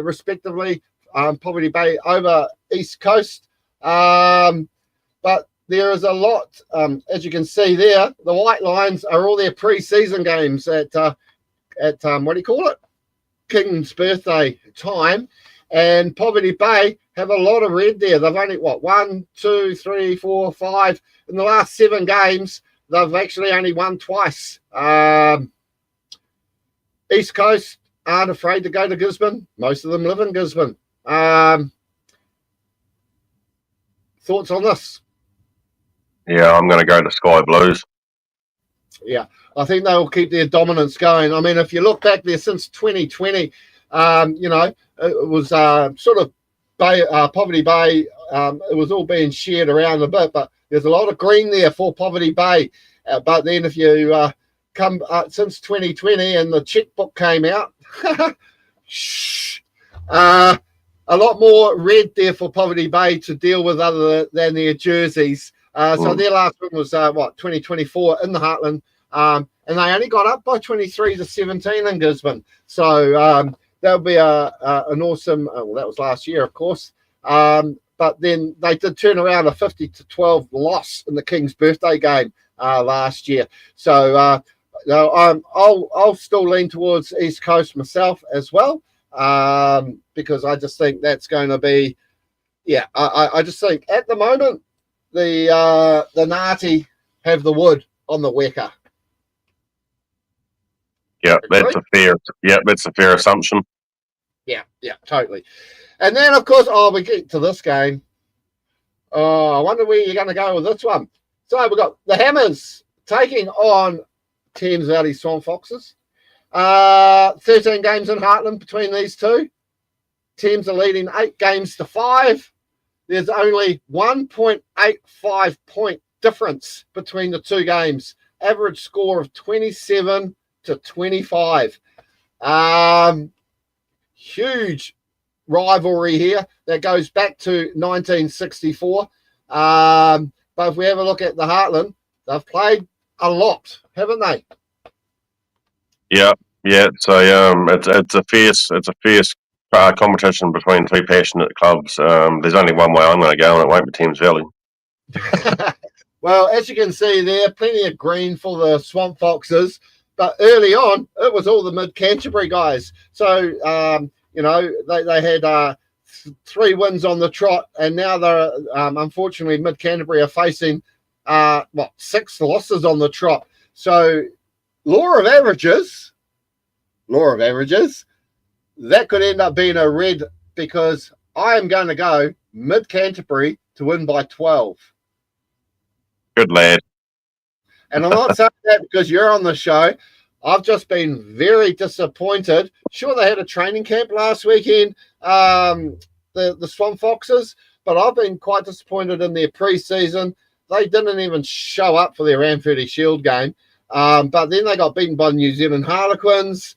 respectively. Poverty Bay over East Coast. But there is a lot, as you can see there, the white lines are all their pre-season games at King's birthday time. And Poverty Bay have a lot of red there. They've only, 1, 2, 3, 4, 5. In the last 7 games, they've actually only won twice. East Coast aren't afraid to go to Gisborne. Most of them live in Gisborne. Thoughts on this? Yeah, I'm going to go to Sky Blues. Yeah, I think they will keep their dominance going. I mean, if you look back there since 2020, it was sort of Poverty Bay. It was all being shared around a bit, but there's a lot of green there for Poverty Bay. But then if you come since 2020 and the checkbook came out, a lot more red there for Poverty Bay to deal with other than their jerseys. So their last one was 2024 in the Heartland, and they only got up by 23-17 in Gisborne. So that'll be an awesome. Well, that was last year, of course. But then they did turn around a 50-12 loss in the King's birthday game last year. So I'll still lean towards East Coast myself as well, because I just think that's going to be. Yeah, I just think at the moment the Ngāti have the wood on the Weka. Yeah, that's a fair assumption. Yeah, totally. And then, of course, we get to this game. I wonder where you're going to go with this one. So we've got the Hammers taking on Thames Valley Swamp Foxes. 13 games in Heartland between these two. Thames are leading 8 games to 5. There's only 1.85 point difference between the two games. Average score of 27 to 25. Huge rivalry here that goes back to 1964. But if we have a look at the Heartland, they've played a lot, haven't they? Yeah. So it's a fierce competition between two passionate clubs. There's only one way I'm going to go, and it won't be Thames Valley. Well, as you can see there, plenty of green for the Swamp Foxes. But early on, it was all the Mid-Canterbury guys. So, they had 3 wins on the trot, and now they're, unfortunately, Mid-Canterbury are facing, 6 losses on the trot. So, law of averages, that could end up being a red, because I am going to go Mid-Canterbury to win by 12. Good lad. And I'm not saying that because you're on the show. I've just been very disappointed. Sure, they had a training camp last weekend, the Swamp Foxes, but I've been quite disappointed in their pre-season. They didn't even show up for their Ranfurly Shield game, but then they got beaten by the New Zealand Harlequins.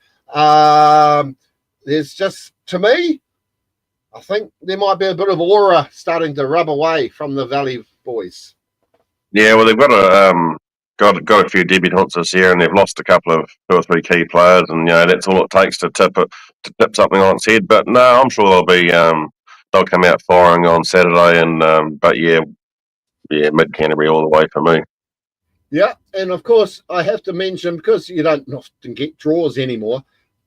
There's just, to me, I think there might be a bit of aura starting to rub away from the Valley boys. Yeah, well, they've got a few debutantes this year, and they've lost a couple of 2 or 3 key players, and that's all it takes to tip something on its head. But no, I'm sure they'll come out firing on Saturday, and but Mid-Canterbury all the way for me. Yeah, and of course I have to mention, because you don't often get draws anymore.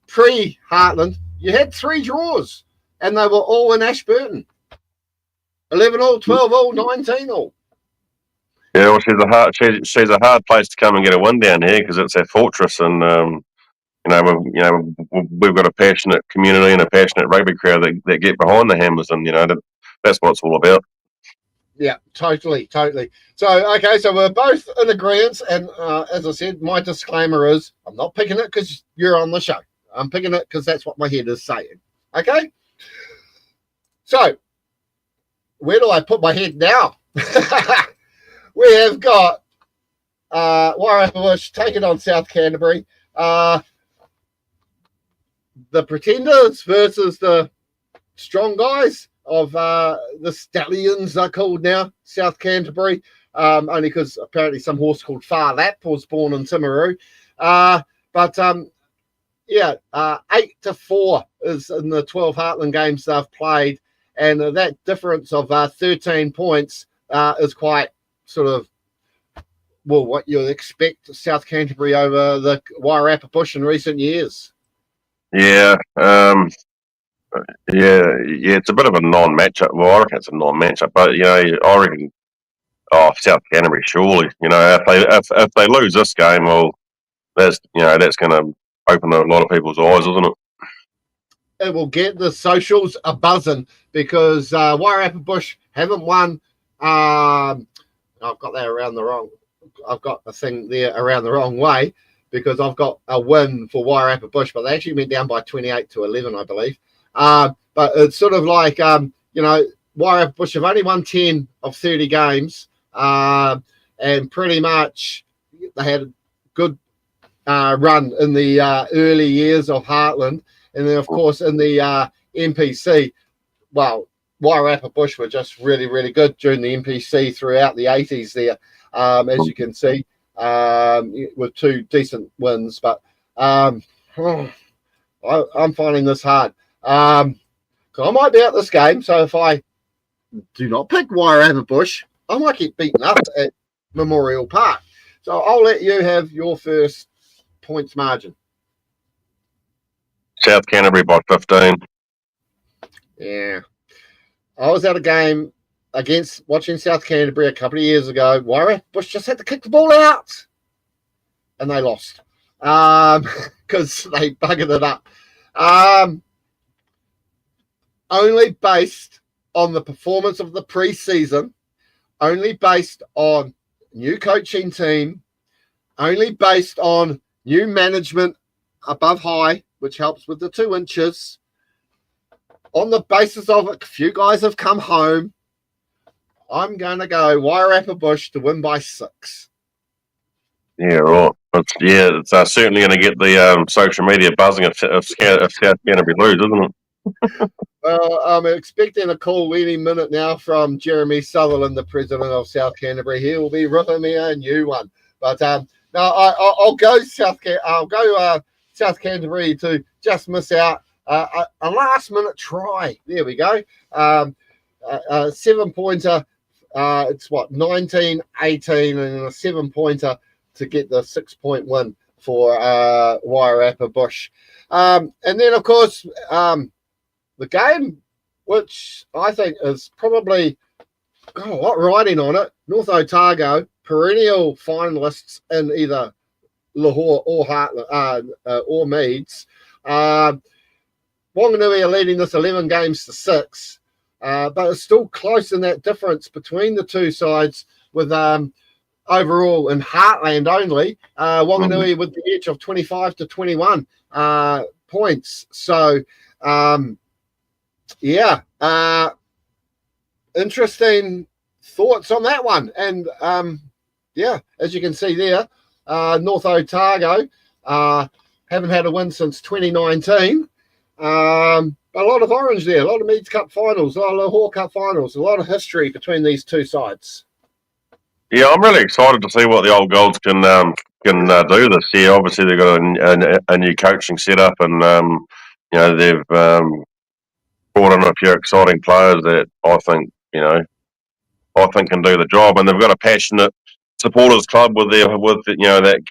Pre-Heartland, you had 3 draws, and they were all in Ashburton. 11 all, 12 all, 19 all. Yeah, well, she's a hard place to come and get a win down here, because it's our fortress, and we've got a passionate community and a passionate rugby crowd that get behind the Hammers, and that's what it's all about. Yeah, totally. So, okay, so we're both in agreement, and as I said, my disclaimer is I'm not picking it because you're on the show. I'm picking it because that's what my head is saying. Okay? So, where do I put my head now? We have got Wairarapa taking on South Canterbury. The Pretenders versus the strong guys of the Stallions are called now, South Canterbury, only because apparently some horse called Far Lap was born in Timaru. 8-4 is in the 12 Heartland games they've played, and that difference of 13 points is quite sort of, well, what you'll expect South Canterbury over the Wairarapa Bush in recent years. Yeah, it's a bit of a non-matchup. Well, I reckon it's a non-matchup, but I reckon, South Canterbury surely. If they lose this game, well, that's going to open a lot of people's eyes, isn't it? It will get the socials a buzzing, because Wairarapa Bush haven't won. I've got that around the wrong. I've got the thing there around the wrong way, because I've got a win for Wairarapa Bush, but they actually went down by 28-11, I believe. But it's sort of like, Wairarapa Bush have only won 10 of 30 games, and pretty much they had a good run in the early years of Heartland. And then, of course, in the NPC, well, Wairarapa Bush were just really, really good during the NPC throughout the 80s there, as you can see, with 2 decent wins. But I'm finding this hard. So I might be out this game, so if I do not pick Wairarapa Bush, I might get beaten up at Memorial Park. So I'll let you have your first points margin. South Canterbury by 15. Yeah. I was at a game against watching South Canterbury a couple of years ago. Wairarapa Bush just had to kick the ball out, and they lost because they buggered it up. Only based on the performance of the pre-season, only based on new coaching team, only based on new management above high, which helps with the 2 inches. On the basis of a few guys have come home, I'm going to go Wairarapa Bush to win by 6. Yeah, right. It's certainly going to get the social media buzzing if South Canterbury lose, isn't it? Well, I'm expecting a call any minute now from Jeremy Sutherland, the president of South Canterbury. He will be ripping me a new one. But no, I'll go South Canterbury to just miss out a last-minute try. There we go. 7-pointer. It's 19-18, and a 7-pointer to get the 6-point win for Wairarapa Bush. And then, of course, the game, which I think is probably got a lot riding on it, North Otago, perennial finalists in either Lahore or Heartland or Meads. Wanganui are leading this 11 games to 6, but it's still close in that difference between the two sides with overall in Heartland only, Wanganui with the edge of 25 to 21 points. So, interesting thoughts on that one. And as you can see there, North Otago haven't had a win since 2019. A lot of orange there, a lot of Meads Cup finals, a lot of Lahore Cup finals, a lot of history between these two sides. Yeah, I'm really excited to see what the old Golds can do this year. Obviously, they've got a new coaching setup, and they've brought in a few exciting players that I think can do the job, and they've got a passionate supporters club that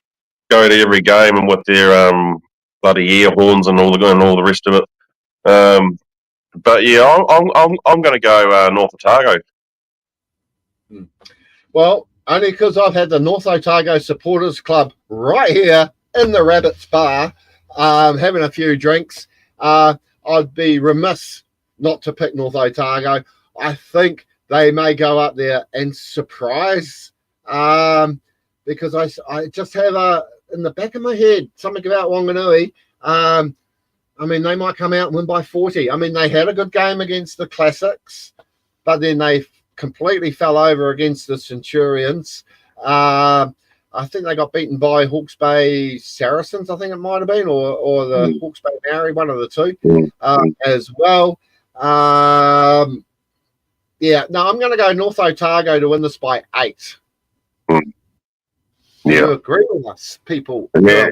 go to every game and with their bloody air horns and all the rest of it. But yeah, I'm going to go North Otago. Well, only because I've had the North Otago Supporters Club right here in the Rabbits Bar, having a few drinks. I'd be remiss not to pick North Otago. I think they may go up there and surprise, because I just have in the back of my head something about Wanganui. They might come out and win by 40. They had a good game against the Classics, but then they completely fell over against the Centurions. I think they got beaten by Hawke's Bay Saracens, I think it might have been, or the Hawke's Bay Maori, one of the two, as well. I'm going to go North Otago to win this by 8. Yeah. You agree with us, people? That's a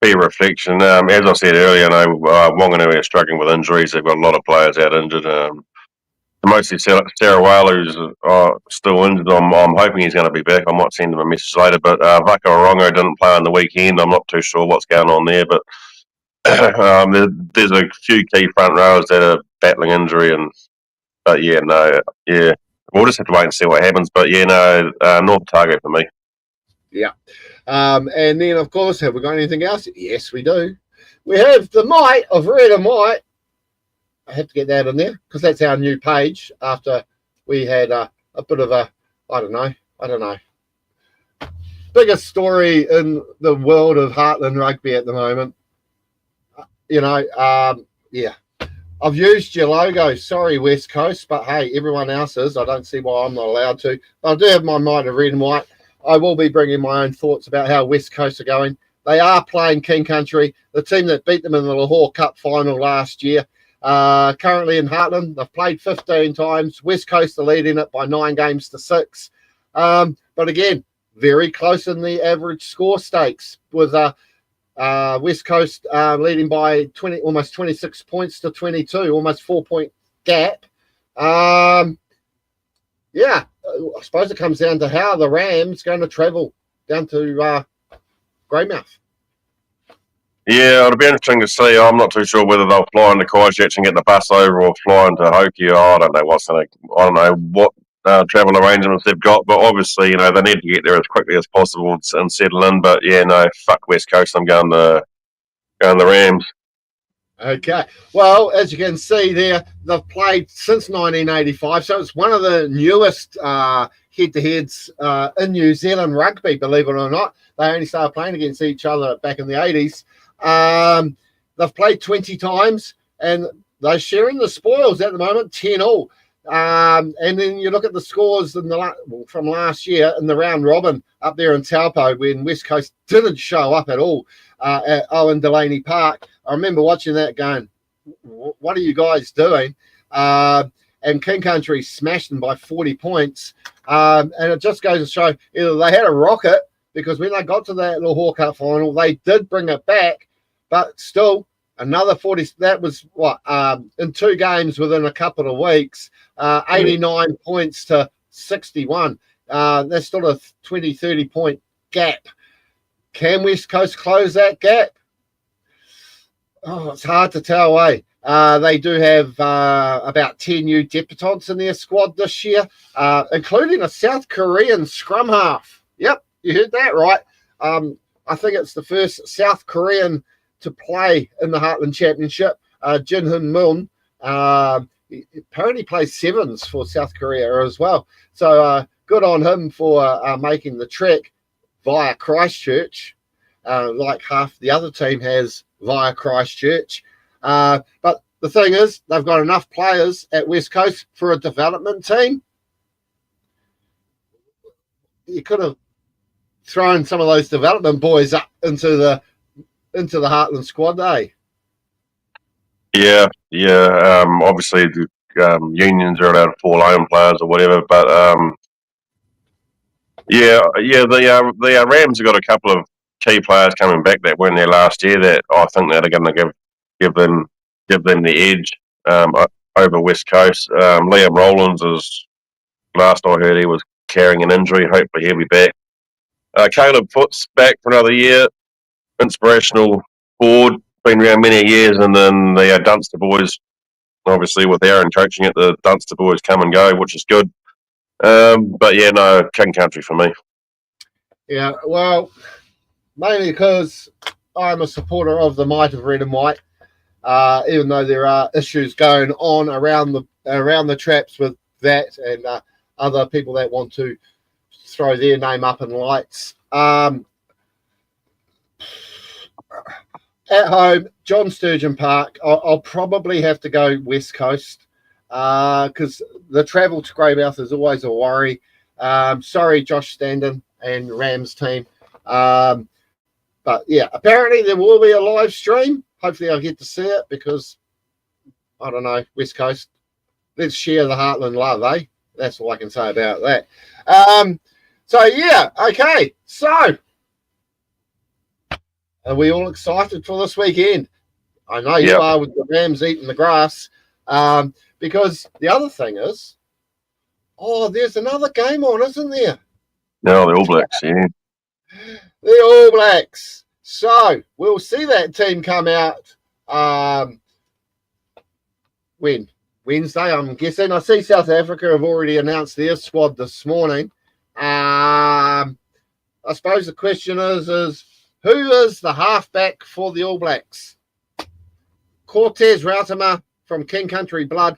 fair reflection. As I said earlier, Wanganui are struggling with injuries. They've got a lot of players out injured. Mostly Sarah Whale, who's still injured. I'm hoping he's going to be back. I might send him a message later. But Vaka Orongo didn't play on the weekend. I'm not too sure what's going on there. But there's a few key front rowers that are battling injury. We'll just have to wait and see what happens. But North Otago for me. Yeah. And then, of course, have we got anything else? Yes, we do. We have the Might of Red and White. I had to get that in there because that's our new page after we had a bit of I don't know. Biggest story in the world of Heartland Rugby at the moment. I've used your logo. Sorry, West Coast, but hey, everyone else is. I don't see why I'm not allowed to. But I do have my Might of Red and White. I will be bringing my own thoughts about how West Coast are going. They are playing King Country, the team that beat them in the Lahore Cup final last year. Currently in Heartland, they've played 15 times. West Coast are leading it by 9 games to 6. But again, very close in the average score stakes with West Coast leading by almost 26 points to 22, almost 4-point gap. I suppose it comes down to how the Rams going to travel down to Greymouth. Yeah, it'll be interesting to see. I'm not too sure whether they'll fly into Christchurch and get the bus over or fly into Hoki. I don't know what travel arrangements they've got, but obviously, they need to get there as quickly as possible and settle in. But fuck West Coast. I'm going the Rams. Okay. Well, as you can see there, they've played since 1985, so it's one of the newest head-to-heads in New Zealand rugby, believe it or not. They only started playing against each other back in the 80s. They've played 20 times, and they're sharing the spoils at the moment, 10-all. And then you look at the scores in from last year in the round robin up there in Taupo when West Coast didn't show up at all at Owen Delaney Park. I remember watching that going, what are you guys doing? And King Country smashed them by 40 points. And it just goes to show either they had a rocket, because when they got to that little Hawker final, they did bring it back, but still another 40. That was what, in 2 games within a couple of weeks, 89 points to 61. That's still a 20, 30 point gap. Can West Coast close that gap? Oh, it's hard to tell, eh? They do have about 10 new debutants in their squad this year, including a South Korean scrum half. Yep, you heard that right. I think it's the first South Korean to play in the Heartland Championship. Jin Hyun Moon he apparently plays sevens for South Korea as well. So good on him for making the trek via Christchurch, like half the other team has via Christchurch. But the thing is, they've got enough players at West Coast for a development team. You could have thrown some of those development boys up into the Heartland squad, eh? Yeah. Obviously, the unions are allowed to fall home players or whatever, but the Rams have got a couple of key players coming back that weren't there last year that I think that are going to give them the edge over West Coast. Liam Rowlands is, last I heard, he was carrying an injury. Hopefully he'll be back. Caleb Foot's back for another year. Inspirational forward, been around many years, and then the Dunster boys, obviously with Aaron coaching it, the Dunster boys come and go, which is good. But yeah, no, King Country for me. Yeah, well, mainly because I'm a supporter of the might of red and white, even though there are issues going on around the traps with that and other people that want to throw their name up in lights. At home, John Sturgeon Park, I'll probably have to go West Coast because the travel to Greymouth is always a worry. Sorry, Josh Standen and Rams team. But yeah, apparently there will be a live stream. Hopefully I'll get to see it because, I don't know, West Coast, let's share the Heartland love, eh? That's all I can say about that. So yeah, okay. So, are we all excited for this weekend? I know you are with the Rams eating the grass. Because the other thing is, there's another game on, isn't there? No, the All Blacks, yeah. The All Blacks. So we'll see that team come out when? Wednesday, I'm guessing. I see South Africa have already announced their squad this morning. I suppose the question is who is the halfback for the All Blacks? Cortez Rautama from King Country Blood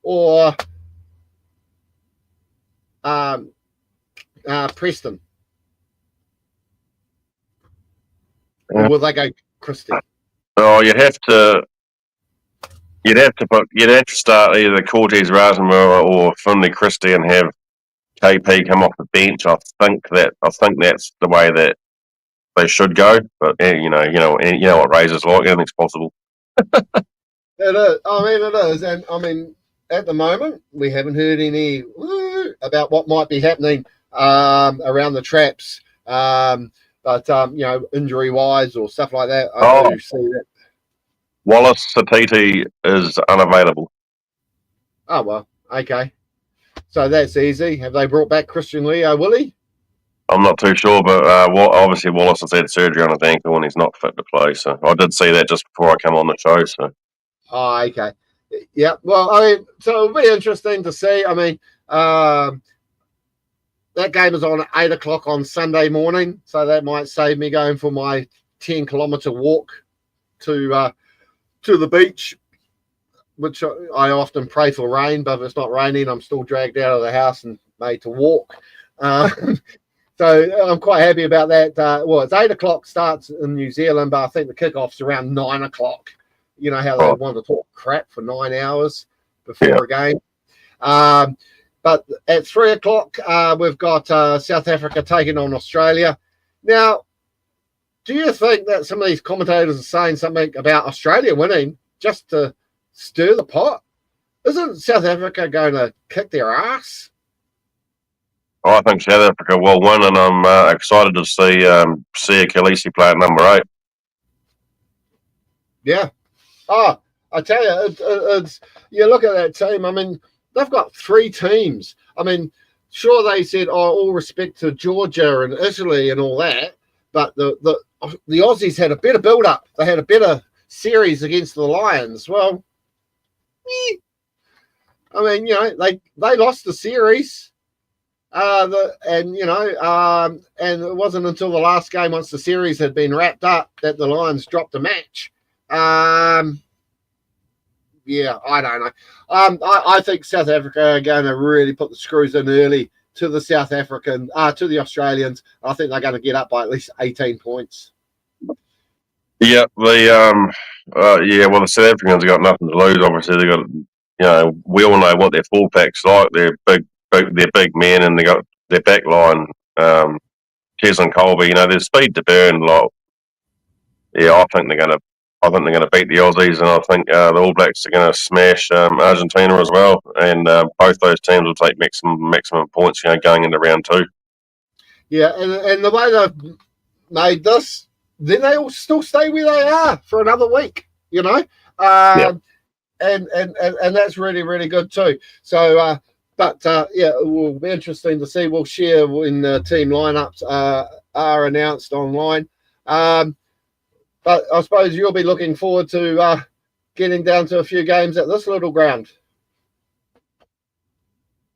or Preston? Or will they go Christie? Oh, you'd have to start either Cortez Rautama or Finley Christie and have KP come off the bench. I think that's the way that they should go. But you know what Razor's like. Anything's possible. It is. It is, and at the moment we haven't heard any about what might be happening around the traps. But injury wise or stuff like that, I do see that. Wallace Satiti is unavailable. Oh well, okay. So that's easy. Have they brought back Christian Leo Willie? I'm not too sure, but obviously Wallace has had surgery on his ankle and he's not fit to play. So I did see that just before I come on the show. So. Oh, okay. Yeah. Well, so it'll be interesting to see. That game is on at 8 o'clock on Sunday morning, so that might save me going for my 10-kilometre walk to the beach, which I often pray for rain, but if it's not raining, I'm still dragged out of the house and made to walk. So I'm quite happy about that. It's 8 o'clock starts in New Zealand, but I think the kickoff's around 9 o'clock. You know how they want to talk crap for 9 hours before a game. But at 3 o'clock, we've got South Africa taking on Australia. Now, do you think that some of these commentators are saying something about Australia winning just to stir the pot? Isn't South Africa going to kick their ass? I think South Africa will win, and I'm excited to see Khaleesi play at number 8. Yeah. Oh, I tell you, it's you look at that team. I mean, they've got 3 teams. I mean, sure, they said, all respect to Georgia and Italy and all that, but the Aussies had a better build-up. They had a better series against the Lions. Well, I mean, they lost the series. And it wasn't until the last game, once the series had been wrapped up, that the Lions dropped the match. Yeah, I don't know. I think South Africa are going to really put the screws in early to the to the Australians. I think they're going to get up by at least 18 points. Yeah, the South Africans have got nothing to lose. Obviously, they got, we all know what their full pack's like. They're big men, and they got their back line. Kez and Colby, there's speed to burn. I think they're going to beat the Aussies, and I think the All Blacks are going to smash Argentina as well. And both those teams will take maximum points, going into round 2. Yeah, and the way they've made this, then they will still stay where they are for another week. Yeah. And that's really, really good too. So, it will be interesting to see. We'll share when the team lineups are announced online. But I suppose you'll be looking forward to getting down to a few games at this little ground.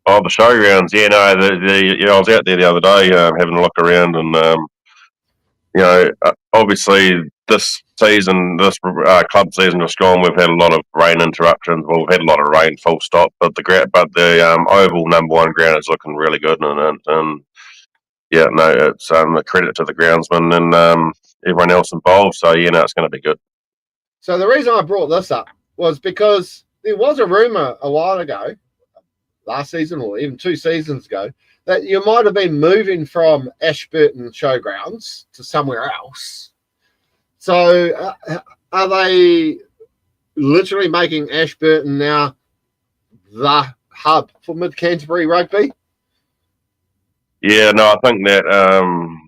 Oh, the showgrounds. Yeah, no, I was out there the other day having a look around, and obviously this season, this club season just gone, we've had a lot of rain interruptions. Well, we've had a lot of rain, full stop. But the oval number 1 ground is looking really good, and yeah, no, it's a credit to the groundsman and everyone else involved. So it's going to be good. So the reason I brought this up was because there was a rumor a while ago, last season or even 2 seasons ago, that you might have been moving from Ashburton Showgrounds to somewhere else. So are they literally making Ashburton now the hub for Mid-Canterbury rugby? Yeah, no, I think that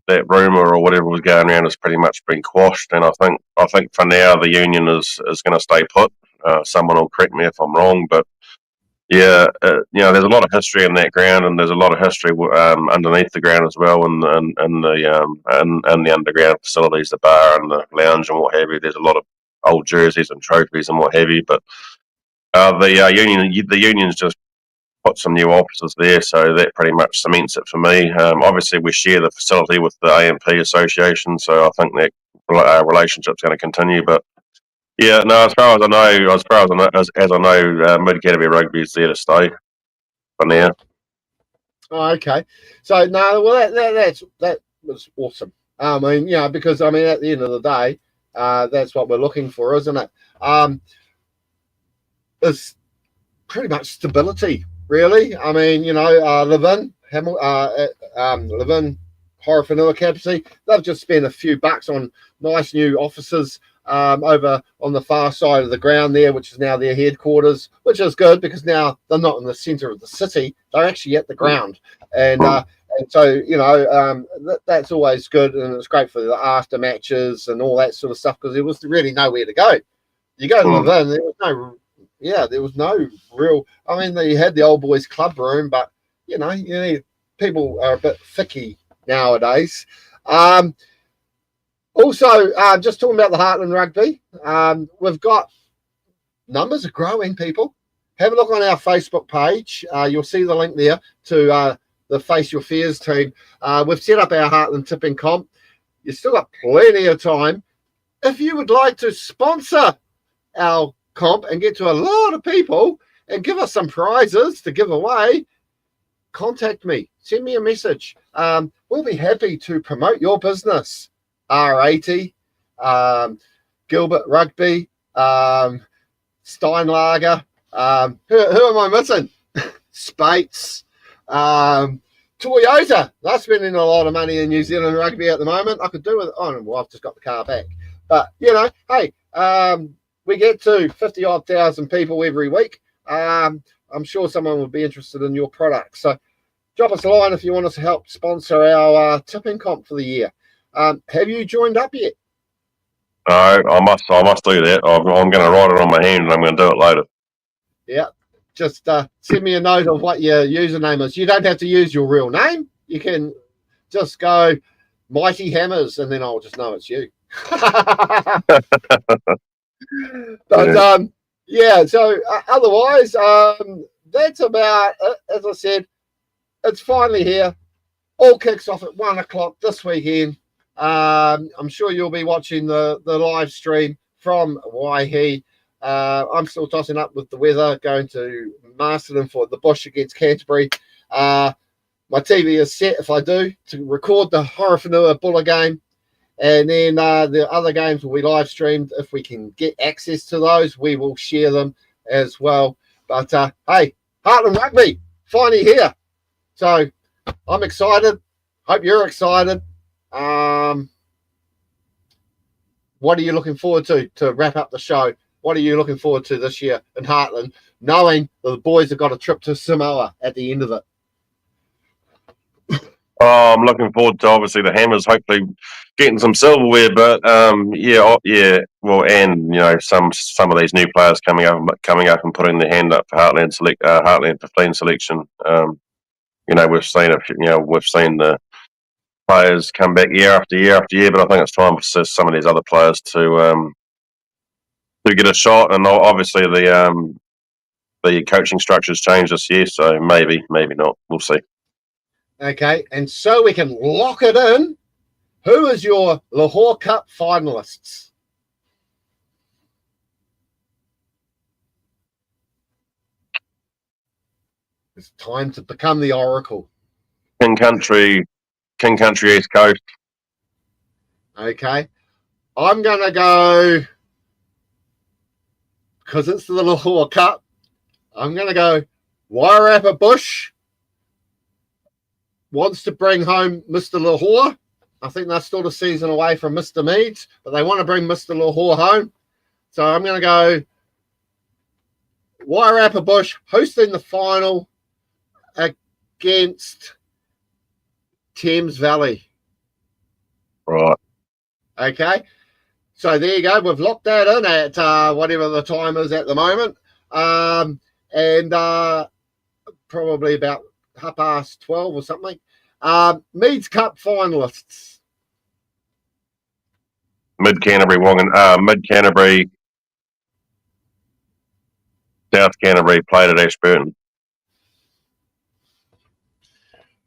that rumor or whatever was going around has pretty much been quashed, and I think for now the union is going to stay put. Someone will correct me if I'm wrong, but yeah, there's a lot of history in that ground, and there's a lot of history underneath the ground as well, and the underground facilities, the bar and the lounge and what have you. There's a lot of old jerseys and trophies and what have you, but the union's just put some new offices there, so that pretty much cements it for me. Obviously, we share the facility with the AMP Association, so I think that relationship's going to continue. But yeah, no, as far as I know, Mid-Canterbury Rugby is there to stay for now. Oh, okay. So no, well that was awesome. I mean, because at the end of the day, that's what we're looking for, isn't it? It's pretty much stability. Really, I mean, Levin, Horowhenua Capsy, they've just spent a few bucks on nice new offices over on the far side of the ground there, which is now their headquarters, which is good because now they're not in the centre of the city; they're actually at the ground, and so that's always good, and it's great for the after matches and all that sort of stuff because there was really nowhere to go. You go to Levin, there was no real. I mean, they had the old boys club room, but people are a bit thicky nowadays. Also, just talking about the Heartland Rugby, we've got numbers are growing. People, have a look on our Facebook page. You'll see the link there to the Face Your Fears team. We've set up our Heartland tipping comp. You've still got plenty of time. If you would like to sponsor our comp and get to a lot of people and give us some prizes to give away, contact me. Send me a message. We'll be happy to promote your business. R80, Gilbert Rugby, Steinlager. Who am I missing? Spates, Toyota. They're spending a lot of money in New Zealand rugby at the moment. I could do with it. Oh, well, I've just got the car back. But, hey, we get to 50-odd thousand people every week. I'm sure someone would be interested in your product. So drop us a line if you want us to help sponsor our tipping comp for the year. Have you joined up yet? No, I must do that. I'm going to write it on my hand and I'm going to do it later. Yeah. Just send me a note of what your username is. You don't have to use your real name. You can just go Mighty Hammers and then I'll just know it's you. But so otherwise, that's about it. As I said, it's finally here. All kicks off at 1 o'clock this weekend. I'm sure you'll be watching the live stream from Waihi. I'm still tossing up with the weather, going to Masterton for the Bush against Canterbury. My TV is set, if I do, to record the Horowhenua Buller game. And then the other games will be live streamed. If we can get access to those, we will share them as well. But hey, Heartland Rugby, finally here. So I'm excited. Hope you're excited. What are you looking forward to wrap up the show? What are you looking forward to this year in Heartland, knowing that the boys have got a trip to Samoa at the end of it? Oh, I'm looking forward to obviously the Hammers hopefully getting some silverware, but well, and some of these new players coming up and putting their hand up for Heartland 15 selection. We've seen it. We've seen the players come back year after year after year, but I think it's time for some of these other players to get a shot. And obviously the coaching structure's changed this year, so maybe not. We'll see. Okay, and so we can lock it in. Who is your Lahore Cup finalists? It's time to become the oracle. King Country East Coast. Okay, I'm going to go, because it's the Lahore Cup, I'm going to go Wairarapa Bush wants to bring home Mr. Lahore. I think they're still a season away from Mr. Meads, but they want to bring Mr. Lahore home. So I'm going to go Wairarapa Bush hosting the final against Thames Valley. Right. Okay. So there you go. We've locked that in at whatever the time is at the moment. And probably about 12:30 or something. Meads Cup finalists. Mid Canterbury, South Canterbury played at Ashburton.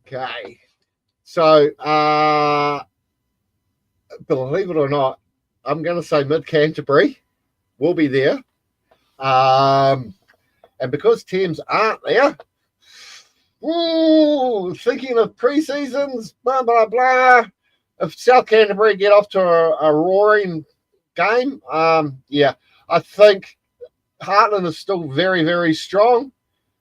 Okay. So, believe it or not, I'm going to say Mid Canterbury will be there. And because Thames aren't there, thinking of pre-seasons, blah, blah, blah. If South Canterbury get off to a roaring game, I think Heartland is still very, very strong.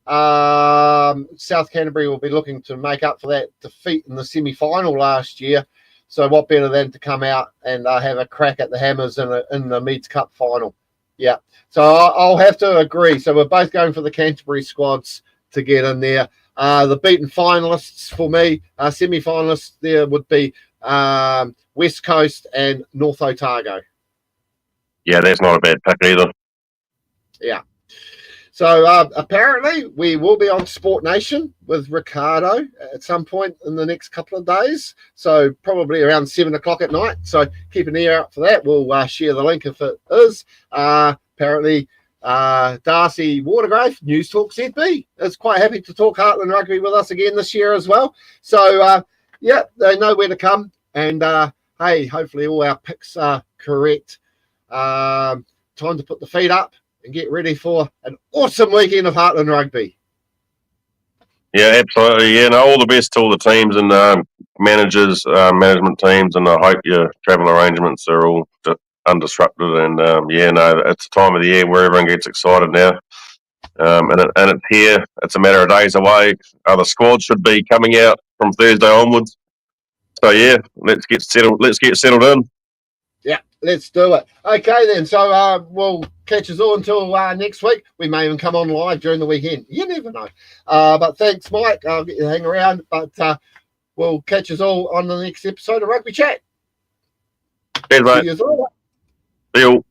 South Canterbury will be looking to make up for that defeat in the semi-final last year. So what better than to come out and have a crack at the Hammers in the Meads Cup final. Yeah. So I'll have to agree. So we're both going for the Canterbury squads to get in there. The beaten finalists for me, semi-finalists there would be West Coast and North Otago. Yeah, that's not a bad pick either. Yeah. So apparently we will be on Sport Nation with Ricardo at some point in the next couple of days. So probably around 7 o'clock at night. So keep an ear out for that. We'll share the link if it is. Apparently Darcy Watergrave, News Talk ZB, is quite happy to talk Heartland Rugby with us again this year as well. So, they know where to come. And, hey, hopefully all our picks are correct. Time to put the feet up and get ready for an awesome weekend of Heartland Rugby. Yeah, absolutely. Yeah, all the best to all the teams and managers, management teams, and I hope your travel arrangements are all undisrupted. And it's a time of the year where everyone gets excited now. and it's here. It's a matter of days away. The squad should be coming out from Thursday onwards. So yeah, let's get settled. Let's get settled in. Yeah, let's do it. Okay then. So we'll catch us all until next week. We may even come on live during the weekend. You never know. But thanks, Mike. I'll get you to hang around. But we'll catch us all on the next episode of Rugby Chat. Cheers, mate. See you all. See you.